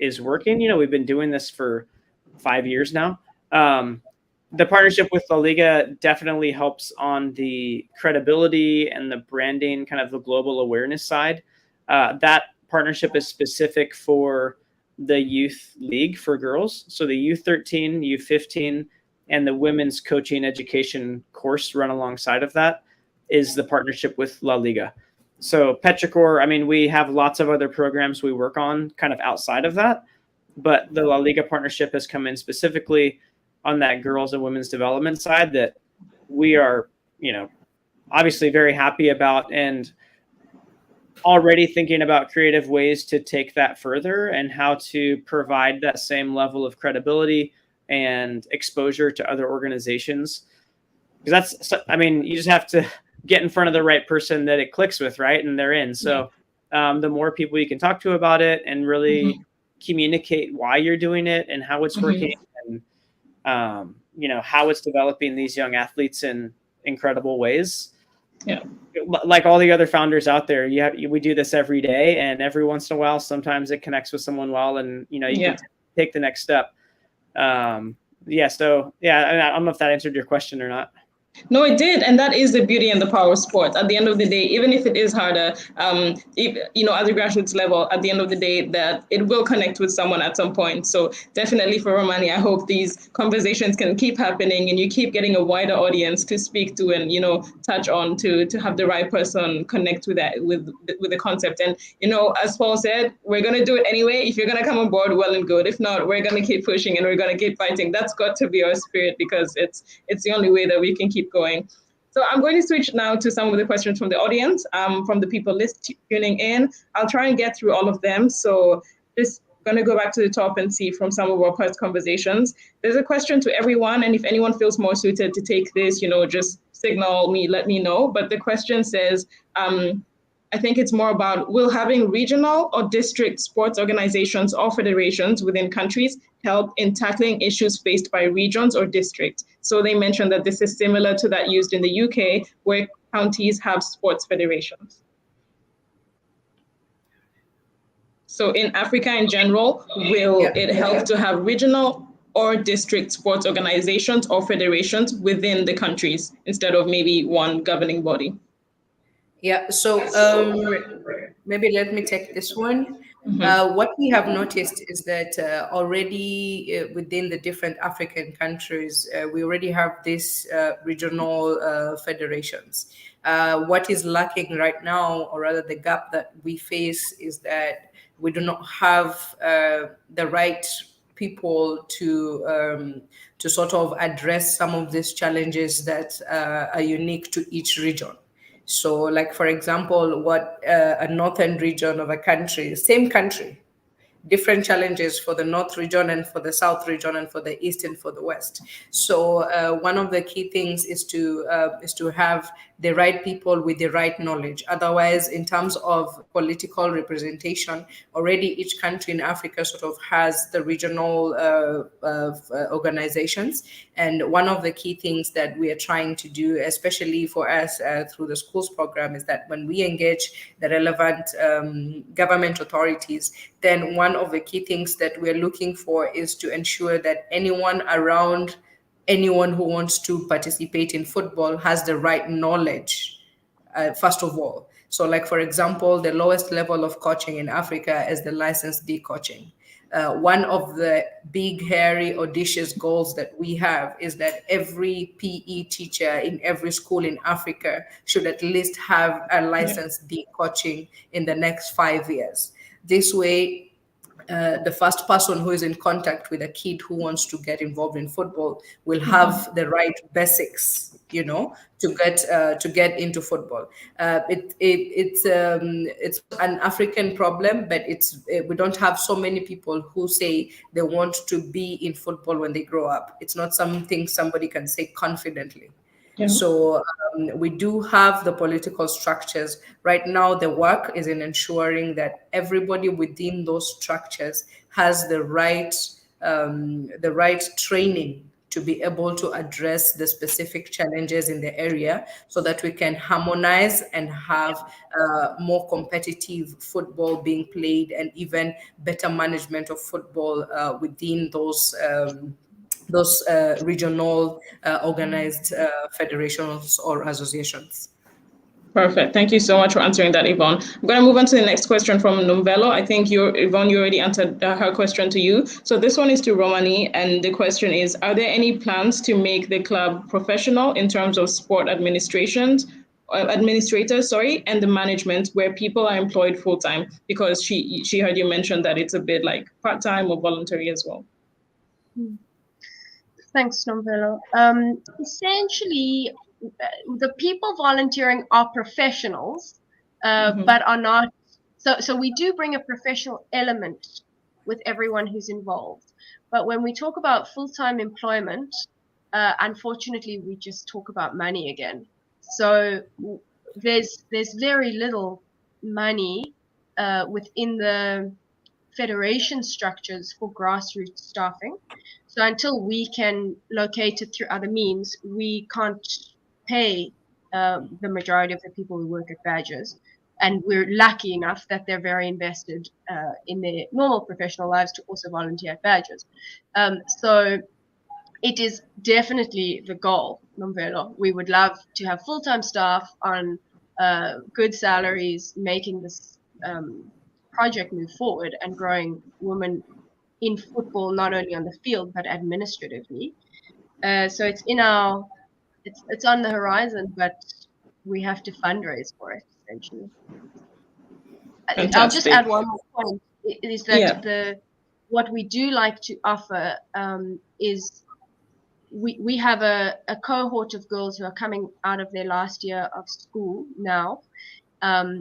is working. You know, we've been doing this for 5 years now. The partnership with La Liga definitely helps on the credibility and the branding, kind of the global awareness side. That partnership is specific for the youth league for girls. So the U13, U15, and the women's coaching education course run alongside of that is the partnership with La Liga. So Petrichor, I mean, we have lots of other programs we work on kind of outside of that, but the La Liga partnership has come in specifically on that girls and women's development side that we are, you know, obviously very happy about, and already thinking about creative ways to take that further and how to provide that same level of credibility and exposure to other organizations. Because that's, I mean, you just have to get in front of the right person that it clicks with, right? And they're in. So the more people you can talk to about it and really communicate why you're doing it and how it's working, and you know, how it's developing these young athletes in incredible ways. Yeah. Like all the other founders out there, we do this every day, and every once in a while, sometimes it connects with someone well, and you know, you can take the next step. So I don't know if that answered your question or not. No, it did. And that is the beauty and the power of sports. At the end of the day, even if it is harder, if, you know, at the grassroots level, at the end of the day, that it will connect with someone at some point. So definitely for Romani, I hope these conversations can keep happening and you keep getting a wider audience to speak to and, you know, touch on to have the right person connect with that, with the concept. And, you know, as Paul said, we're going to do it anyway. If you're going to come on board, well and good. If not, we're going to keep pushing and we're going to keep fighting. That's got to be our spirit, because it's the only way that we can keep going. So I'm going to switch now to some of the questions from the audience, from the people tuning in. I'll try and get through all of them. So just going to go back to the top and see from some of our past conversations. There's a question to everyone, and if anyone feels more suited to take this, you know, just signal me, let me know. But the question says, I think it's more about, will having regional or district sports organizations or federations within countries help in tackling issues faced by regions or districts? So they mentioned that this is similar to that used in the UK, where counties have sports federations. So in Africa in general, will it help to have regional or district sports organizations or federations within the countries instead of maybe one governing body? Yeah, so maybe let me take this one. What we have noticed is that already within the different African countries, we already have these regional federations. What is lacking right now, or rather the gap that we face, is that we do not have the right people to sort of address some of these challenges that are unique to each region. So, like, for example, what a northern region of a country, same country, different challenges for the north region and for the south region and for the east and for the west. So one of the key things is to have the right people with the right knowledge. Otherwise, in terms of political representation, already each country in Africa sort of has the regional organizations. And one of the key things that we are trying to do, especially for us through the schools program, is that when we engage the relevant government authorities, then one of the key things that we're looking for is to ensure that anyone around anyone who wants to participate in football has the right knowledge, first of all. So, like, for example, the lowest level of coaching in Africa is the licensed D coaching. One of the big, hairy, audacious goals that we have is that every PE teacher in every school in Africa should at least have a licensed D coaching in the next 5 years. This way, the first person who is in contact with a kid who wants to get involved in football will have the right basics, to get into football. It's an African problem, but we don't have so many people who say they want to be in football when they grow up. It's not something somebody can say confidently. Yeah. So we do have the political structures. Right now, the work is in ensuring that everybody within those structures has the right training to be able to address the specific challenges in the area, so that we can harmonize and have more competitive football being played, and even better management of football within those regional organized federations or associations. Perfect. Thank you so much for answering that, Yvonne. I'm going to move on to the next question from Numbelo. I think Yvonne, you already answered her question to you. So this one is to Romani, and the question is, are there any plans to make the club professional in terms of sport administrators, and the management, where people are employed full-time? Because she heard you mention that it's a bit like part-time or voluntary as well. Thanks, Numbelo. Essentially, the people volunteering are professionals, but are not. So we do bring a professional element with everyone who's involved. But when we talk about full-time employment, unfortunately, we just talk about money again. So there's very little money within the federation structures for grassroots staffing. So until we can locate it through other means, we can't pay the majority of the people who work at Badgers. And we're lucky enough that they're very invested in their normal professional lives to also volunteer at Badgers. So it is definitely the goal, Numbelo. We would love to have full-time staff on good salaries, making this project move forward and growing women in football, not only on the field but administratively. So it's it's on the horizon, but we have to fundraise for it essentially. Fantastic. I'll just add one more point: is that what we do like to offer is we have a cohort of girls who are coming out of their last year of school now.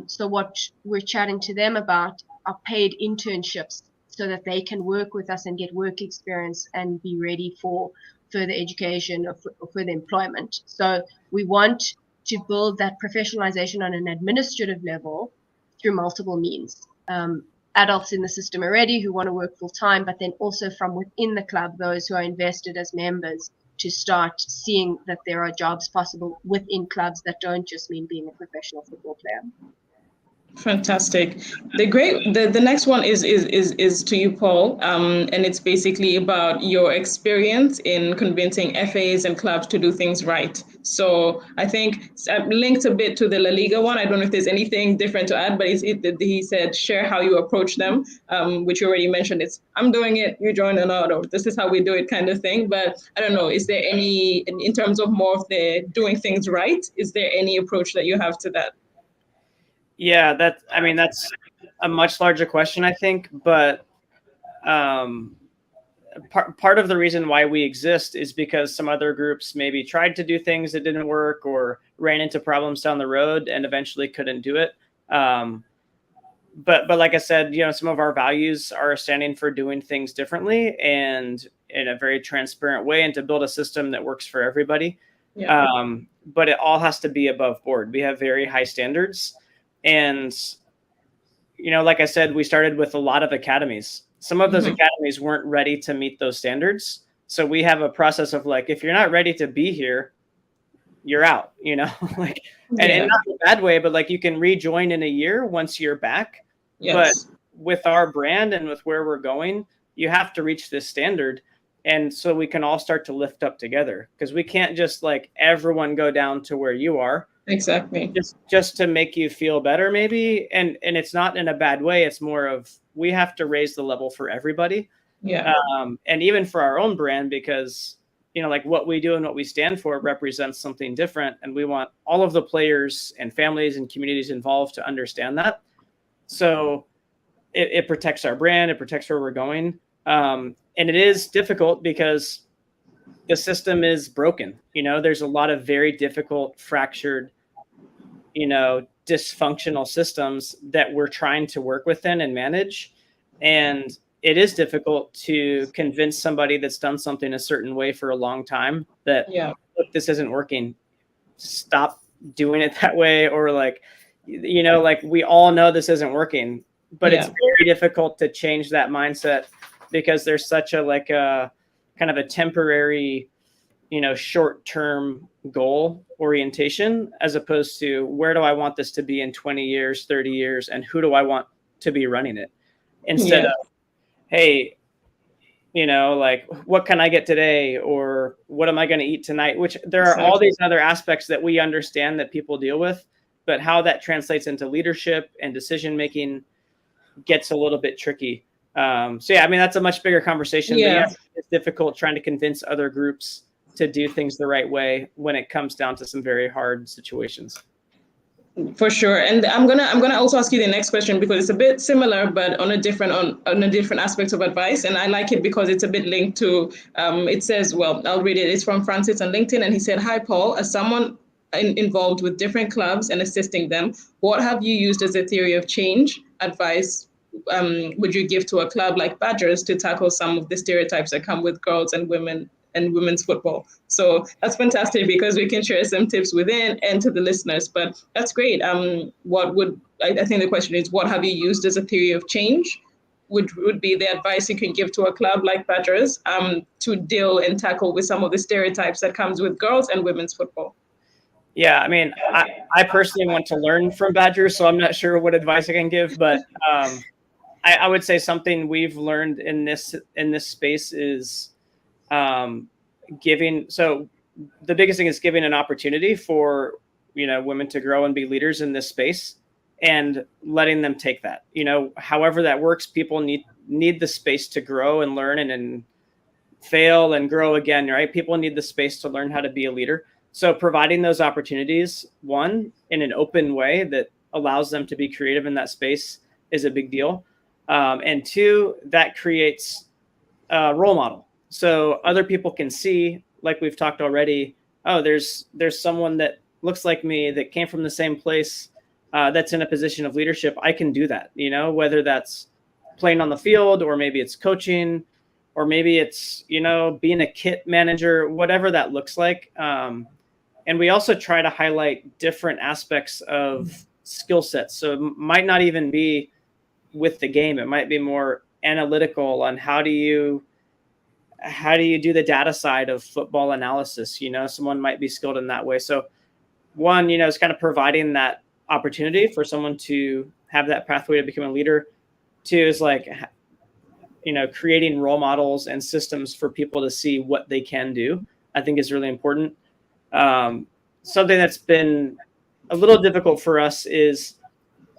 So what we're chatting to them about are paid internships, so that they can work with us and get work experience and be ready for further education or further employment. So we want to build that professionalization on an administrative level through multiple means. Adults in the system already who want to work full time, but then also from within the club, those who are invested as members, to start seeing that there are jobs possible within clubs that don't just mean being a professional football player. Fantastic. The next one is to you, Paul, and it's basically about your experience in convincing FAs and clubs to do things right. So I think I've linked a bit to the La Liga one. I don't know if there's anything different to add, but he said share how you approach them, which you already mentioned. It's I'm doing it, you join or not, or this is how we do it kind of thing. But I don't know, is there any, in terms of more of the doing things right, is there any approach that you have to that? Yeah, that's a much larger question, I think. But part of the reason why we exist is because some other groups maybe tried to do things that didn't work, or ran into problems down the road and eventually couldn't do it. But like I said, some of our values are standing for doing things differently and in a very transparent way, and to build a system that works for everybody. Yeah. But it all has to be above board. We have very high standards. And, like I said, we started with a lot of academies. Some of those academies weren't ready to meet those standards. So we have a process of like, if you're not ready to be here, you're out, and not in a bad way, but like you can rejoin in a year once you're back. Yes. But with our brand and with where we're going, you have to reach this standard. And so we can all start to lift up together, because we can't just like everyone go down to where you are. Exactly. Just to make you feel better, maybe. And it's not in a bad way. It's more of, we have to raise the level for everybody. Yeah. And even for our own brand, because, like what we do and what we stand for represents something different. And we want all of the players and families and communities involved to understand that. So it protects our brand, it protects where we're going. And it is difficult because the system is broken. There's a lot of very difficult, fractured, dysfunctional systems that we're trying to work within and manage. And it is difficult to convince somebody that's done something a certain way for a long time that, look, this isn't working. Stop doing it that way. Or like we all know this isn't working, but it's very difficult to change that mindset because there's such a kind of a temporary, short-term goal orientation, as opposed to where do I want this to be in 20 years, 30 years, and who do I want to be running it? Instead of, hey, what can I get today? Or what am I going to eat tonight? Which there are all these other aspects that we understand that people deal with, but how that translates into leadership and decision-making gets a little bit tricky. That's a much bigger conversation. Yeah. But it's difficult trying to convince other groups to do things the right way when it comes down to some very hard situations. For sure. And I'm gonna also ask you the next question because it's a bit similar, but on a different aspect of advice. And I like it because it's a bit linked to it says, well, I'll read it. It's from Francis on LinkedIn, and he said, "Hi Paul, as someone involved with different clubs and assisting them, what have you used as a theory of change advice would you give to a club like Badgers to tackle some of the stereotypes that come with girls and women and women's football?" So that's fantastic because we can share some tips within and to the listeners. But that's great. I think the question is, what have you used as a theory of change? Would be the advice you can give to a club like Badgers to deal and tackle with some of the stereotypes that comes with girls and women's football. Yeah, I personally want to learn from Badgers, so I'm not sure what advice I can give, but I would say something we've learned in this space is giving. So the biggest thing is giving an opportunity for women to grow and be leaders in this space, and letting them take that. However that works, people need the space to grow and learn and fail and grow again, right? People need the space to learn how to be a leader. So providing those opportunities, one, in an open way that allows them to be creative in that space is a big deal. And two, that creates a role model. So other people can see, like we've talked already, oh, there's someone that looks like me that came from the same place that's in a position of leadership. I can do that, whether that's playing on the field, or maybe it's coaching, or maybe it's, being a kit manager, whatever that looks like. And we also try to highlight different aspects of skill sets. So it might not even be with the game. It might be more analytical on how do you do the data side of football analysis. Someone might be skilled in that way. So one, is kind of providing that opportunity for someone to have that pathway to become a leader. Two is creating role models and systems for people to see what they can do, I think is really important. Something that's been a little difficult for us is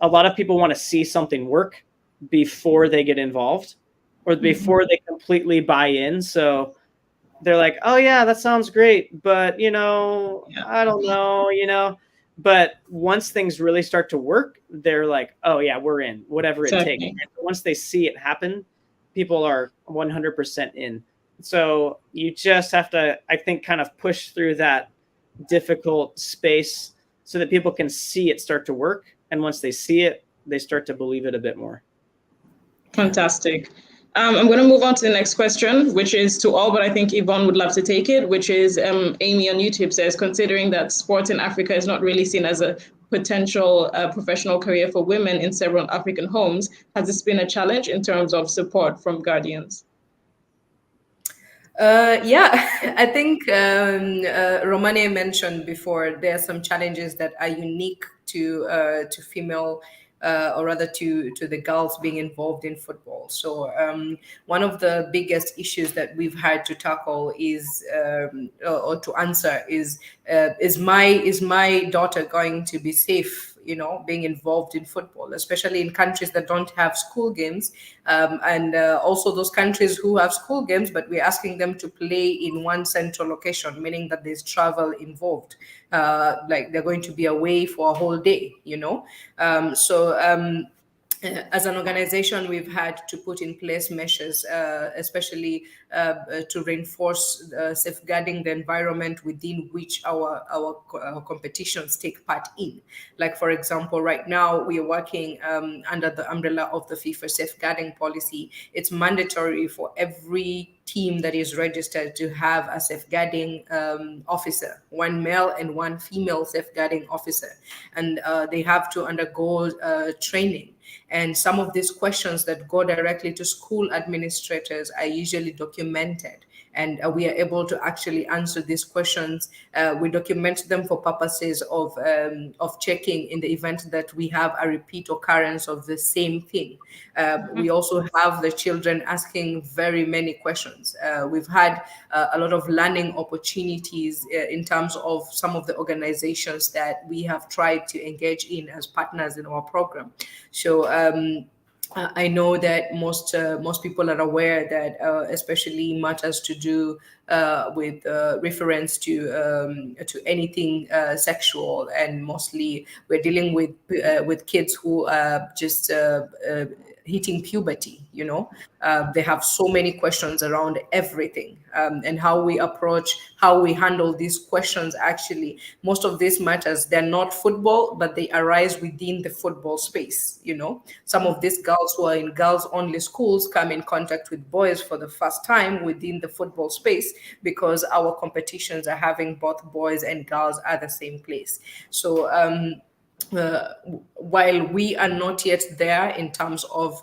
a lot of people want to see something work before they get involved, or before they completely buy in. So they're like, oh yeah, that sounds great, but I don't know, but once things really start to work, they're like, oh yeah, we're in, whatever it takes. And once they see it happen, people are 100% in. So you just have to, I think, kind of push through that difficult space so that people can see it start to work. And once they see it, they start to believe it a bit more. Fantastic. I'm going to move on to the next question, which is to all, but I think Yvonne would love to take it, which is Amy on YouTube says, considering that sports in Africa is not really seen as a potential professional career for women in several African homes, has this been a challenge in terms of support from guardians? I think Romane mentioned before, there are some challenges that are unique to female or rather to the girls being involved in football. So one of the biggest issues that we've had to tackle is or to answer is my daughter going to be safe, being involved in football, especially in countries that don't have school games, and also those countries who have school games, but we're asking them to play in one central location, meaning that there's travel involved, like they're going to be away for a whole day, as an organization, we've had to put in place measures, especially to reinforce safeguarding the environment within which our competitions take part in. Like, for example, right now we are working under the umbrella of the FIFA safeguarding policy. It's mandatory for every team that is registered to have a safeguarding officer, one male and one female safeguarding officer, and they have to undergo training. And some of these questions that go directly to school administrators are usually documented. And we are able to actually answer these questions. We document them for purposes of checking in the event that we have a repeat occurrence of the same thing. We also have the children asking very many questions. We've had a lot of learning opportunities in terms of some of the organizations that we have tried to engage in as partners in our program. So I know that most people are aware that, especially matters to do with reference to anything sexual, and mostly we're dealing with kids who are just hitting puberty. They have so many questions around everything, and how we handle these questions. Actually, most of these matters, they're not football, but they arise within the football space. Some of these girls who are in girls only schools come in contact with boys for the first time within the football space, because our competitions are having both boys and girls at the same place. So while we are not yet there in terms of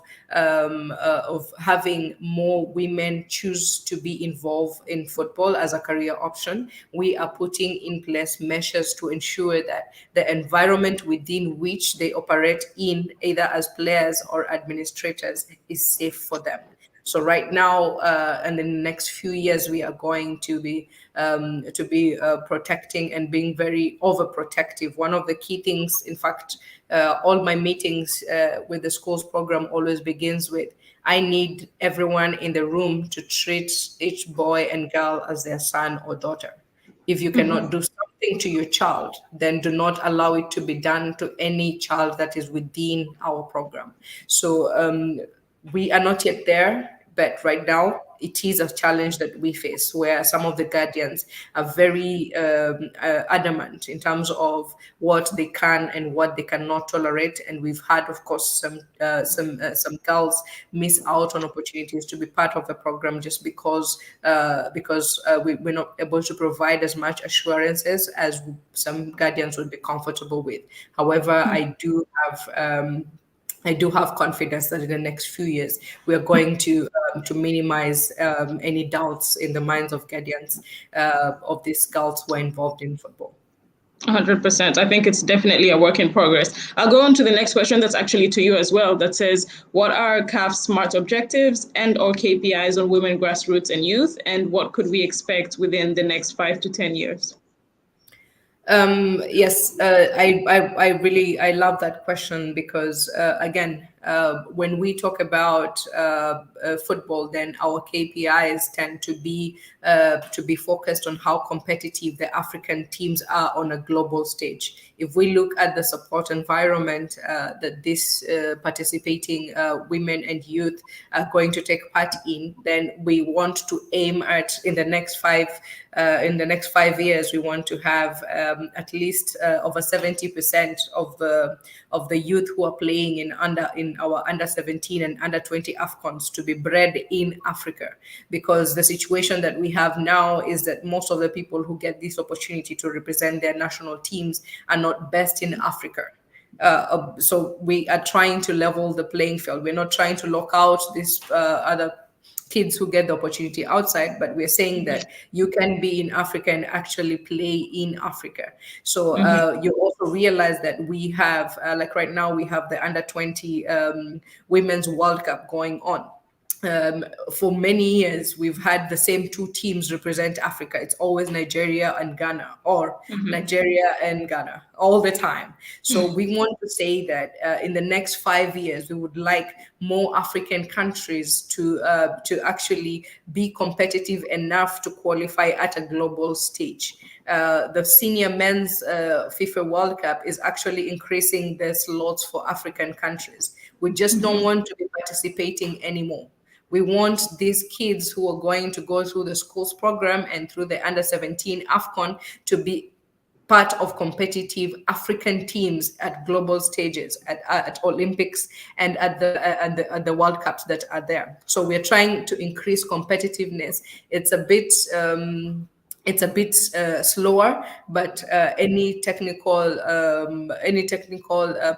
having more women choose to be involved in football as a career option, we are putting in place measures to ensure that the environment within which they operate in, either as players or administrators, is safe for them. So right now, and in the next few years, we are going to be protecting and being very overprotective. One of the key things, in fact, all my meetings with the schools program always begins with, I need everyone in the room to treat each boy and girl as their son or daughter. If you cannot do something to your child, then do not allow it to be done to any child that is within our program. So we are not yet there, but right now it is a challenge that we face, where some of the guardians are very adamant in terms of what they can and what they cannot tolerate. And we've had, of course, some girls miss out on opportunities to be part of the program just because we're not able to provide as much assurances as some guardians would be comfortable with. However, I do have confidence that in the next few years we are going to minimize any doubts in the minds of guardians of these girls who are involved in football. 100%. I think it's definitely a work in progress. I'll go on to the next question that's actually to you as well, that says, what are CAF's SMART objectives and or KPIs on women, grassroots and youth, and what could we expect within the next 5 to 10 years? Yes, I love that question, because again, when we talk about football, then our KPIs tend to be focused on how competitive the African teams are on a global stage. If we look at the support environment that this participating women and youth are going to take part in, then we want to aim at, in the next 5 years, we want to have at least over 70% of the youth who are playing in our under 17 and under 20 AFCONs to be bred in Africa, because the situation that we have now is that most of the people who get this opportunity to represent their national teams are not based in Africa. So we are trying to level the playing field. We're not trying to lock out these other kids who get the opportunity outside, but we're saying that you can be in Africa and actually play in Africa. So you also realize that we have, like right now, we have the under 20 Women's World Cup going on. For many years, we've had the same two teams represent Africa. It's always Nigeria and Ghana, or Nigeria and Ghana all the time. So we want to say that in the next 5 years, we would like more African countries to actually be competitive enough to qualify at a global stage. The senior men's FIFA World Cup is actually increasing the slots for African countries. We just don't want to be participating anymore. We want these kids who are going to go through the schools program and through the under 17 AFCON to be part of competitive African teams at global stages, at Olympics and at the World Cups that are there. So we're trying to increase competitiveness. It's a bit slower, but any technical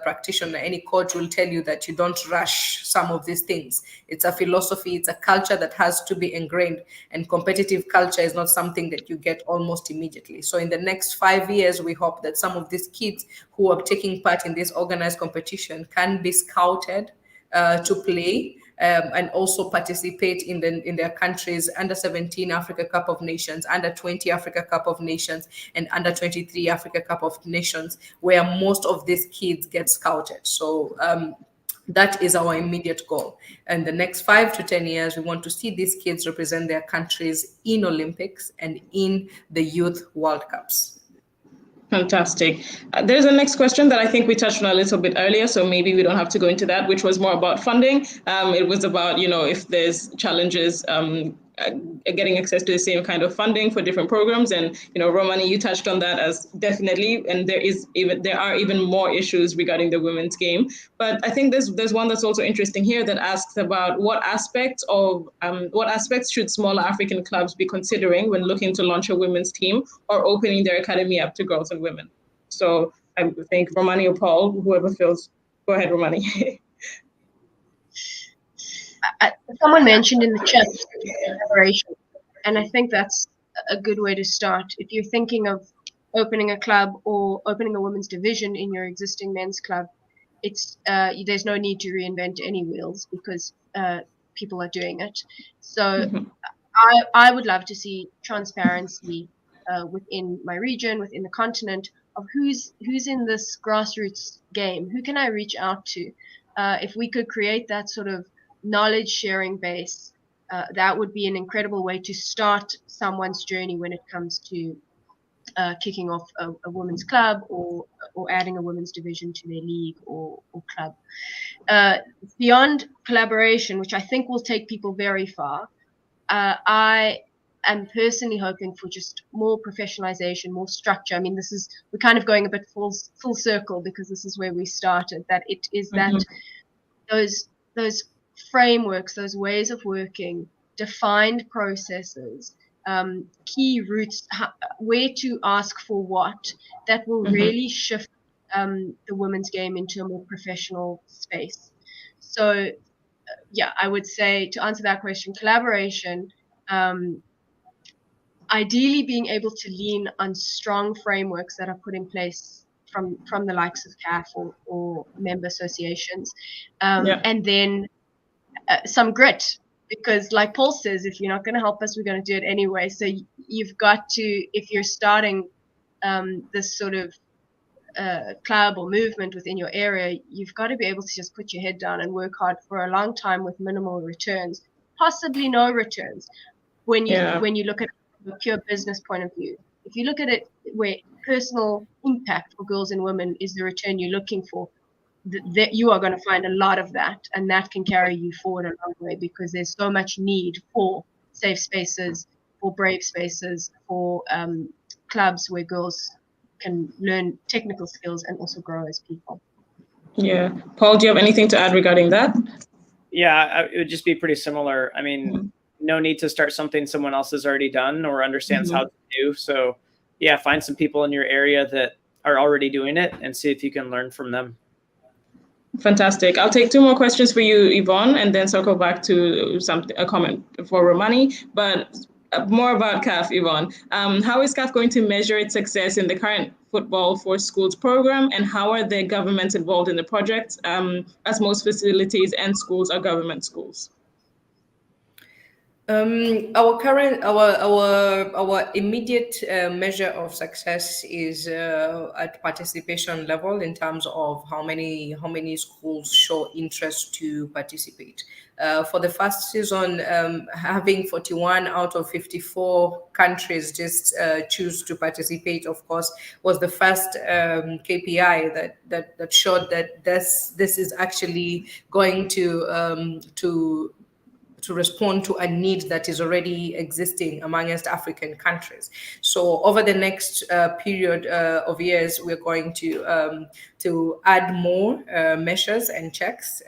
practitioner, any coach will tell you that you don't rush some of these things. It's a philosophy, it's a culture that has to be ingrained, and competitive culture is not something that you get almost immediately. So in the next 5 years, we hope that some of these kids who are taking part in this organized competition can be scouted to play, and also participate in their countries' under 17 Africa Cup of Nations, under 20 Africa Cup of Nations, and under 23 Africa Cup of Nations, where most of these kids get scouted. So that is our immediate goal. And the next 5 to 10 years, we want to see these kids represent their countries in Olympics and in the Youth World Cups. Fantastic. There's a next question that I think we touched on a little bit earlier, so maybe we don't have to go into that, which was more about funding. It was about, if there's challenges getting access to the same kind of funding for different programs. And, Romani, you touched on that as definitely, and there are even more issues regarding the women's game. But I think there's one that's also interesting here that asks about what aspects should smaller African clubs be considering when looking to launch a women's team or opening their academy up to girls and women. So I think Romani or Paul, whoever feels, go ahead, Romani. Someone mentioned in the chat collaboration, and I think that's a good way to start. If you're thinking of opening a club or opening a women's division in your existing men's club, it's there's no need to reinvent any wheels because people are doing it. So I would love to see transparency within my region, within the continent, of who's in this grassroots game. Who can I reach out to? If we could create that sort of knowledge sharing base, that would be an incredible way to start someone's journey when it comes to kicking off a women's club or adding a women's division to their league or club. Beyond collaboration, which I think will take people very far, I am personally hoping for just more professionalization, more structure. I mean, we're kind of going a bit full circle because this is where we started, that it is that those frameworks, those ways of working, defined processes, key routes, where to ask for what, that will really shift the women's game into a more professional space. So, I would say, to answer that question, collaboration, ideally being able to lean on strong frameworks that are put in place from the likes of CAF or member associations, and then some grit, because like Paul says, if you're not going to help us, we're going to do it anyway. So you've got to, if you're starting this sort of club or movement within your area, you've got to be able to just put your head down and work hard for a long time with minimal returns, possibly no returns. When you look at it from a pure business point of view, if you look at it where personal impact for girls and women is the return you're looking for, that you are going to find a lot of that, and that can carry you forward a long way, because there's so much need for safe spaces, for brave spaces, for clubs where girls can learn technical skills and also grow as people. Yeah. Paul, do you have anything to add regarding that? Yeah, it would just be pretty similar. I mean, no need to start something someone else has already done or understands how to do. So yeah, find some people in your area that are already doing it and see if you can learn from them. Fantastic. I'll take 2 more questions for you, Yvonne, and then circle back to a comment for Romani, but more about CAF, Yvonne. How is CAF going to measure its success in the current Football for Schools program, and how are the governments involved in the project, as most facilities and schools are government schools? Our immediate measure of success is at participation level in terms of how many schools show interest to participate. For the first season, having 41 out of 54 countries just choose to participate, of course, was the first KPI that showed that this is actually going to respond to a need that is already existing amongst African countries. So over the next period of years, we're going to add more measures and checks.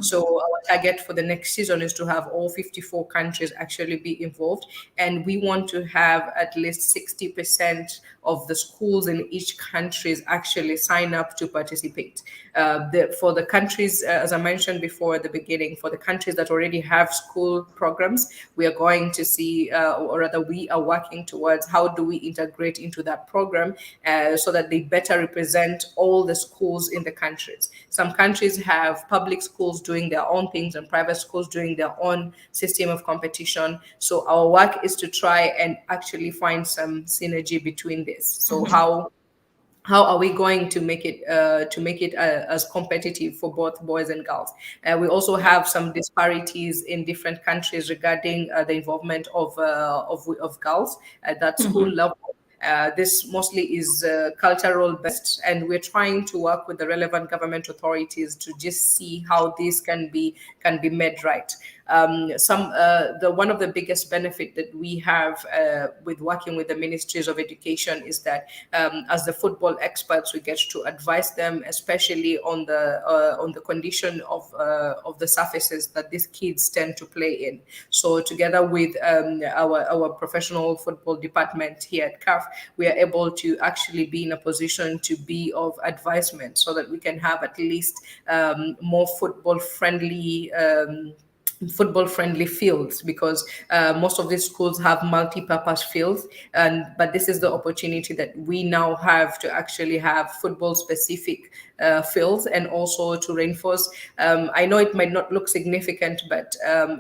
So our target for the next season is to have all 54 countries actually be involved, and we want to have at least 60% of the schools in each country actually sign up to participate. For the countries, as I mentioned before at the beginning, for the countries that already have school programs, we are going to see, or rather we are working towards how do we integrate into that program so that they better represent all the schools in the countries. Some countries have public schools doing their own things and private schools doing their own system of competition. So our work is to try and actually find some synergy between this. So how are we going to make it as competitive for both boys and girls? We also have some disparities in different countries regarding the involvement of girls at that school level. This mostly is cultural based, and we're trying to work with the relevant government authorities to just see how this can be made right. One of the biggest benefit that we have with working with the ministries of education is that as the football experts, we get to advise them, especially on the condition of the surfaces that these kids tend to play in. So together with our professional football department here at CAF, we are able to actually be in a position to be of advisement so that we can have at least more football friendly fields, because most of these schools have multi-purpose fields, but this is the opportunity that we now have to actually have football specific fields, and also to reinforce. I know it might not look significant, but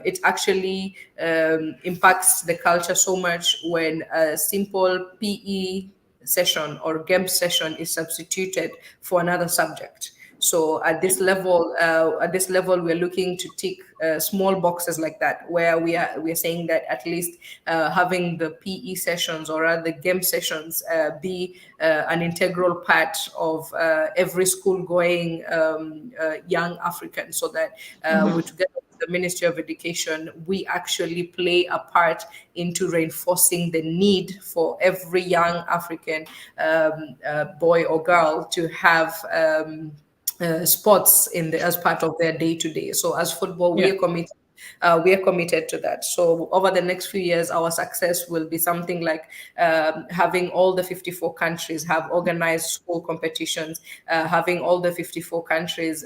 it actually impacts the culture so much when a simple PE session or game session is substituted for another subject. So at this level, we're looking to tick small boxes like that, where we are saying that at least having the PE sessions or other game sessions be an integral part of every school-going young African, so that we together with the Ministry of Education, we actually play a part into reinforcing the need for every young African boy or girl to have sports as part of their day-to-day. So as football, we are committed to that. So over the next few years, our success will be something like having all the 54 countries have organized school competitions, having all the 54 countries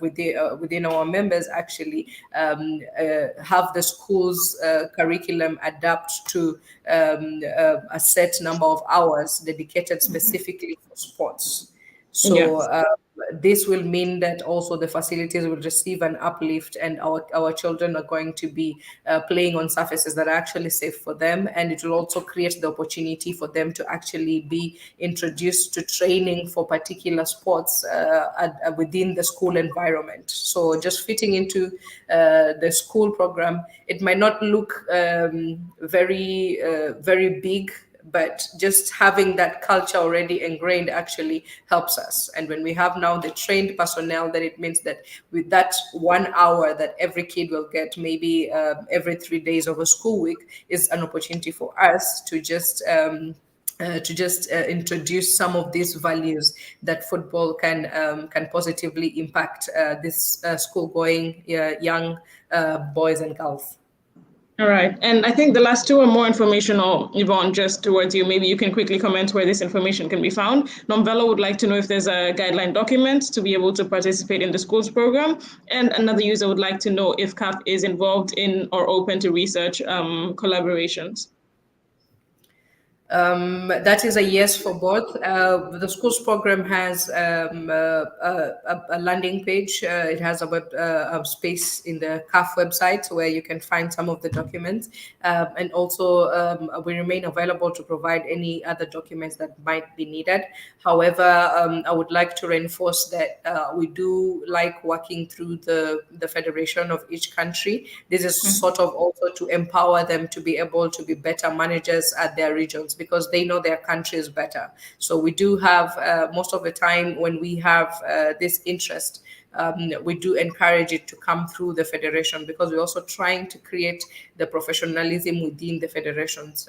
within our members actually have the school's curriculum adapt to a set number of hours dedicated specifically for sports. So this will mean that also the facilities will receive an uplift, and our children are going to be playing on surfaces that are actually safe for them, and it will also create the opportunity for them to actually be introduced to training for particular sports within the school environment. So just fitting into the school program, it might not look very big, but just having that culture already ingrained actually helps us. And when we have now the trained personnel, then it means that with that 1 hour that every kid will get, maybe every 3 days of a school week, is an opportunity for us to just introduce some of these values that football can positively impact this school-going young boys and girls. All right. And I think the last two are more informational, Yvonne, just towards you. Maybe you can quickly comment where this information can be found. Nomvelo would like to know if there's a guideline document to be able to participate in the schools program. And another user would like to know if CAF is involved in or open to research collaborations. That is a yes for both. The schools program has a landing page. It has a space in the CAF website where you can find some of the documents. And also, we remain available to provide any other documents that might be needed. However, I would like to reinforce that we do like working through the federation of each country. This is sort of also to empower them to be able to be better managers at their regions, because they know their countries better. So we do have most of the time when we have this interest, we do encourage it to come through the federation, because we're also trying to create the professionalism within the federations.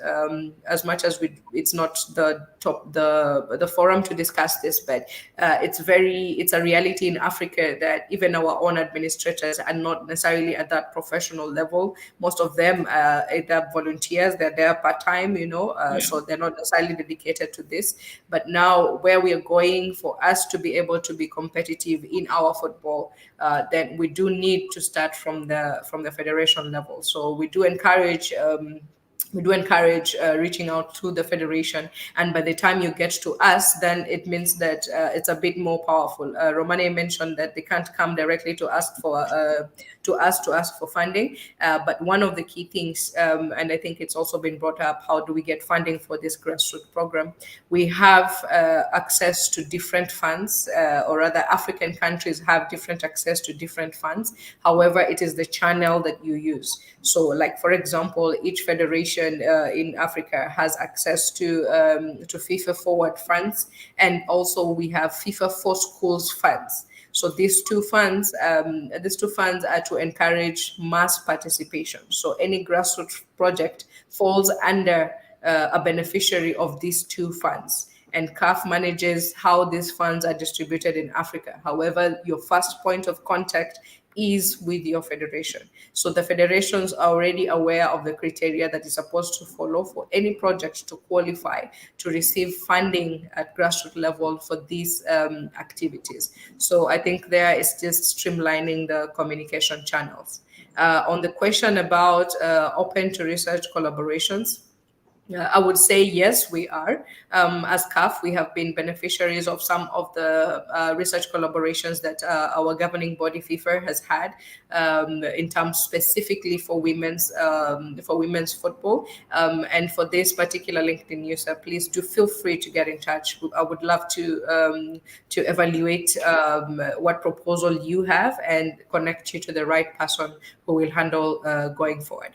As much as it's not the forum to discuss this, but it's a reality in Africa that even our own administrators are not necessarily at that professional level. Most of them are either volunteers, they're there part-time, so they're not necessarily dedicated to this. But now where we are going, for us to be able to be competitive in our football, then we do need to start from the federation level. So we do encourage reaching out to the federation, and by the time you get to us, then it means that it's a bit more powerful. Romane mentioned that they can't come directly to ask for funding, but one of the key things, and I think it's also been brought up, how do we get funding for this grassroots program? We have access to different funds, or rather African countries have different access to different funds. However, it is the channel that you use. So like, for example, each federation in Africa has access to FIFA Forward funds, and also we have FIFA for Schools funds. So these two funds are to encourage mass participation. So any grassroots project falls under a beneficiary of these two funds. And CAF manages how these funds are distributed in Africa. However, your first point of contact is with your federation. So the federations are already aware of the criteria that is supposed to follow for any project to qualify to receive funding at grassroots level for these activities. So I think there is just streamlining the communication channels. On the question about open to research collaborations, I would say yes, we are. As CAF, we have been beneficiaries of some of the research collaborations that our governing body FIFA has had, in terms specifically for women's football. And for this particular LinkedIn user, please do feel free to get in touch. I would love to evaluate what proposal you have and connect you to the right person who will handle going forward.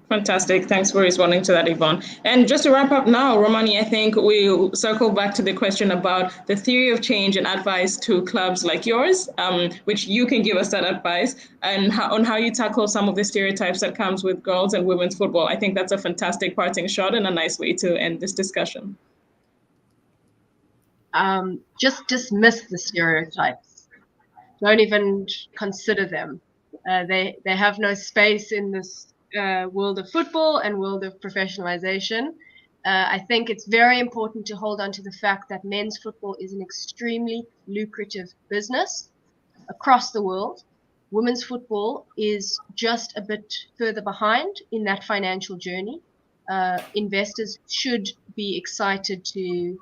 Fantastic. Thanks for responding to that, Yvonne. And just to wrap up now, Romani, I think we'll circle back to the question about the theory of change and advice to clubs like yours, which you can give us that advice, and on how you tackle some of the stereotypes that comes with girls and women's football. I think that's a fantastic parting shot and a nice way to end this discussion. Just dismiss the stereotypes. Don't even consider them. They have no space in this world of football and world of professionalization. I think it's very important to hold on to the fact that men's football is an extremely lucrative business across the world. Women's football is just a bit further behind in that financial journey. Investors should be excited to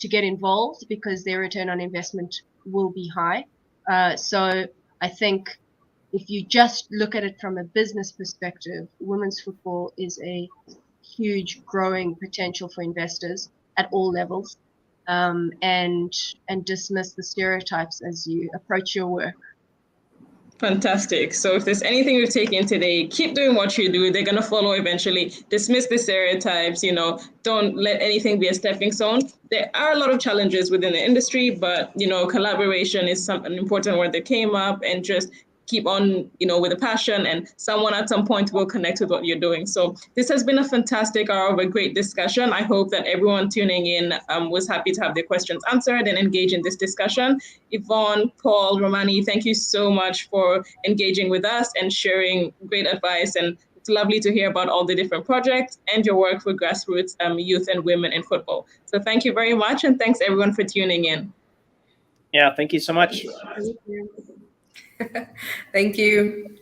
get involved because their return on investment will be high. So I think if you just look at it from a business perspective, women's football is a huge growing potential for investors at all levels, and dismiss the stereotypes as you approach your work. Fantastic. So if there's anything we've taken today, keep doing what you do. They're going to follow eventually. Dismiss the stereotypes, don't let anything be a stepping stone. There are a lot of challenges within the industry, but, collaboration is an important word that came up, and just keep on, with a passion, and someone at some point will connect with what you're doing. So this has been a fantastic hour of a great discussion. I hope that everyone tuning in was happy to have their questions answered and engage in this discussion. Yvonne, Paul, Romani, thank you so much for engaging with us and sharing great advice. And it's lovely to hear about all the different projects and your work with Grassroots youth and women in football. So thank you very much. And thanks everyone for tuning in. Yeah, thank you so much. Thank you. Thank you.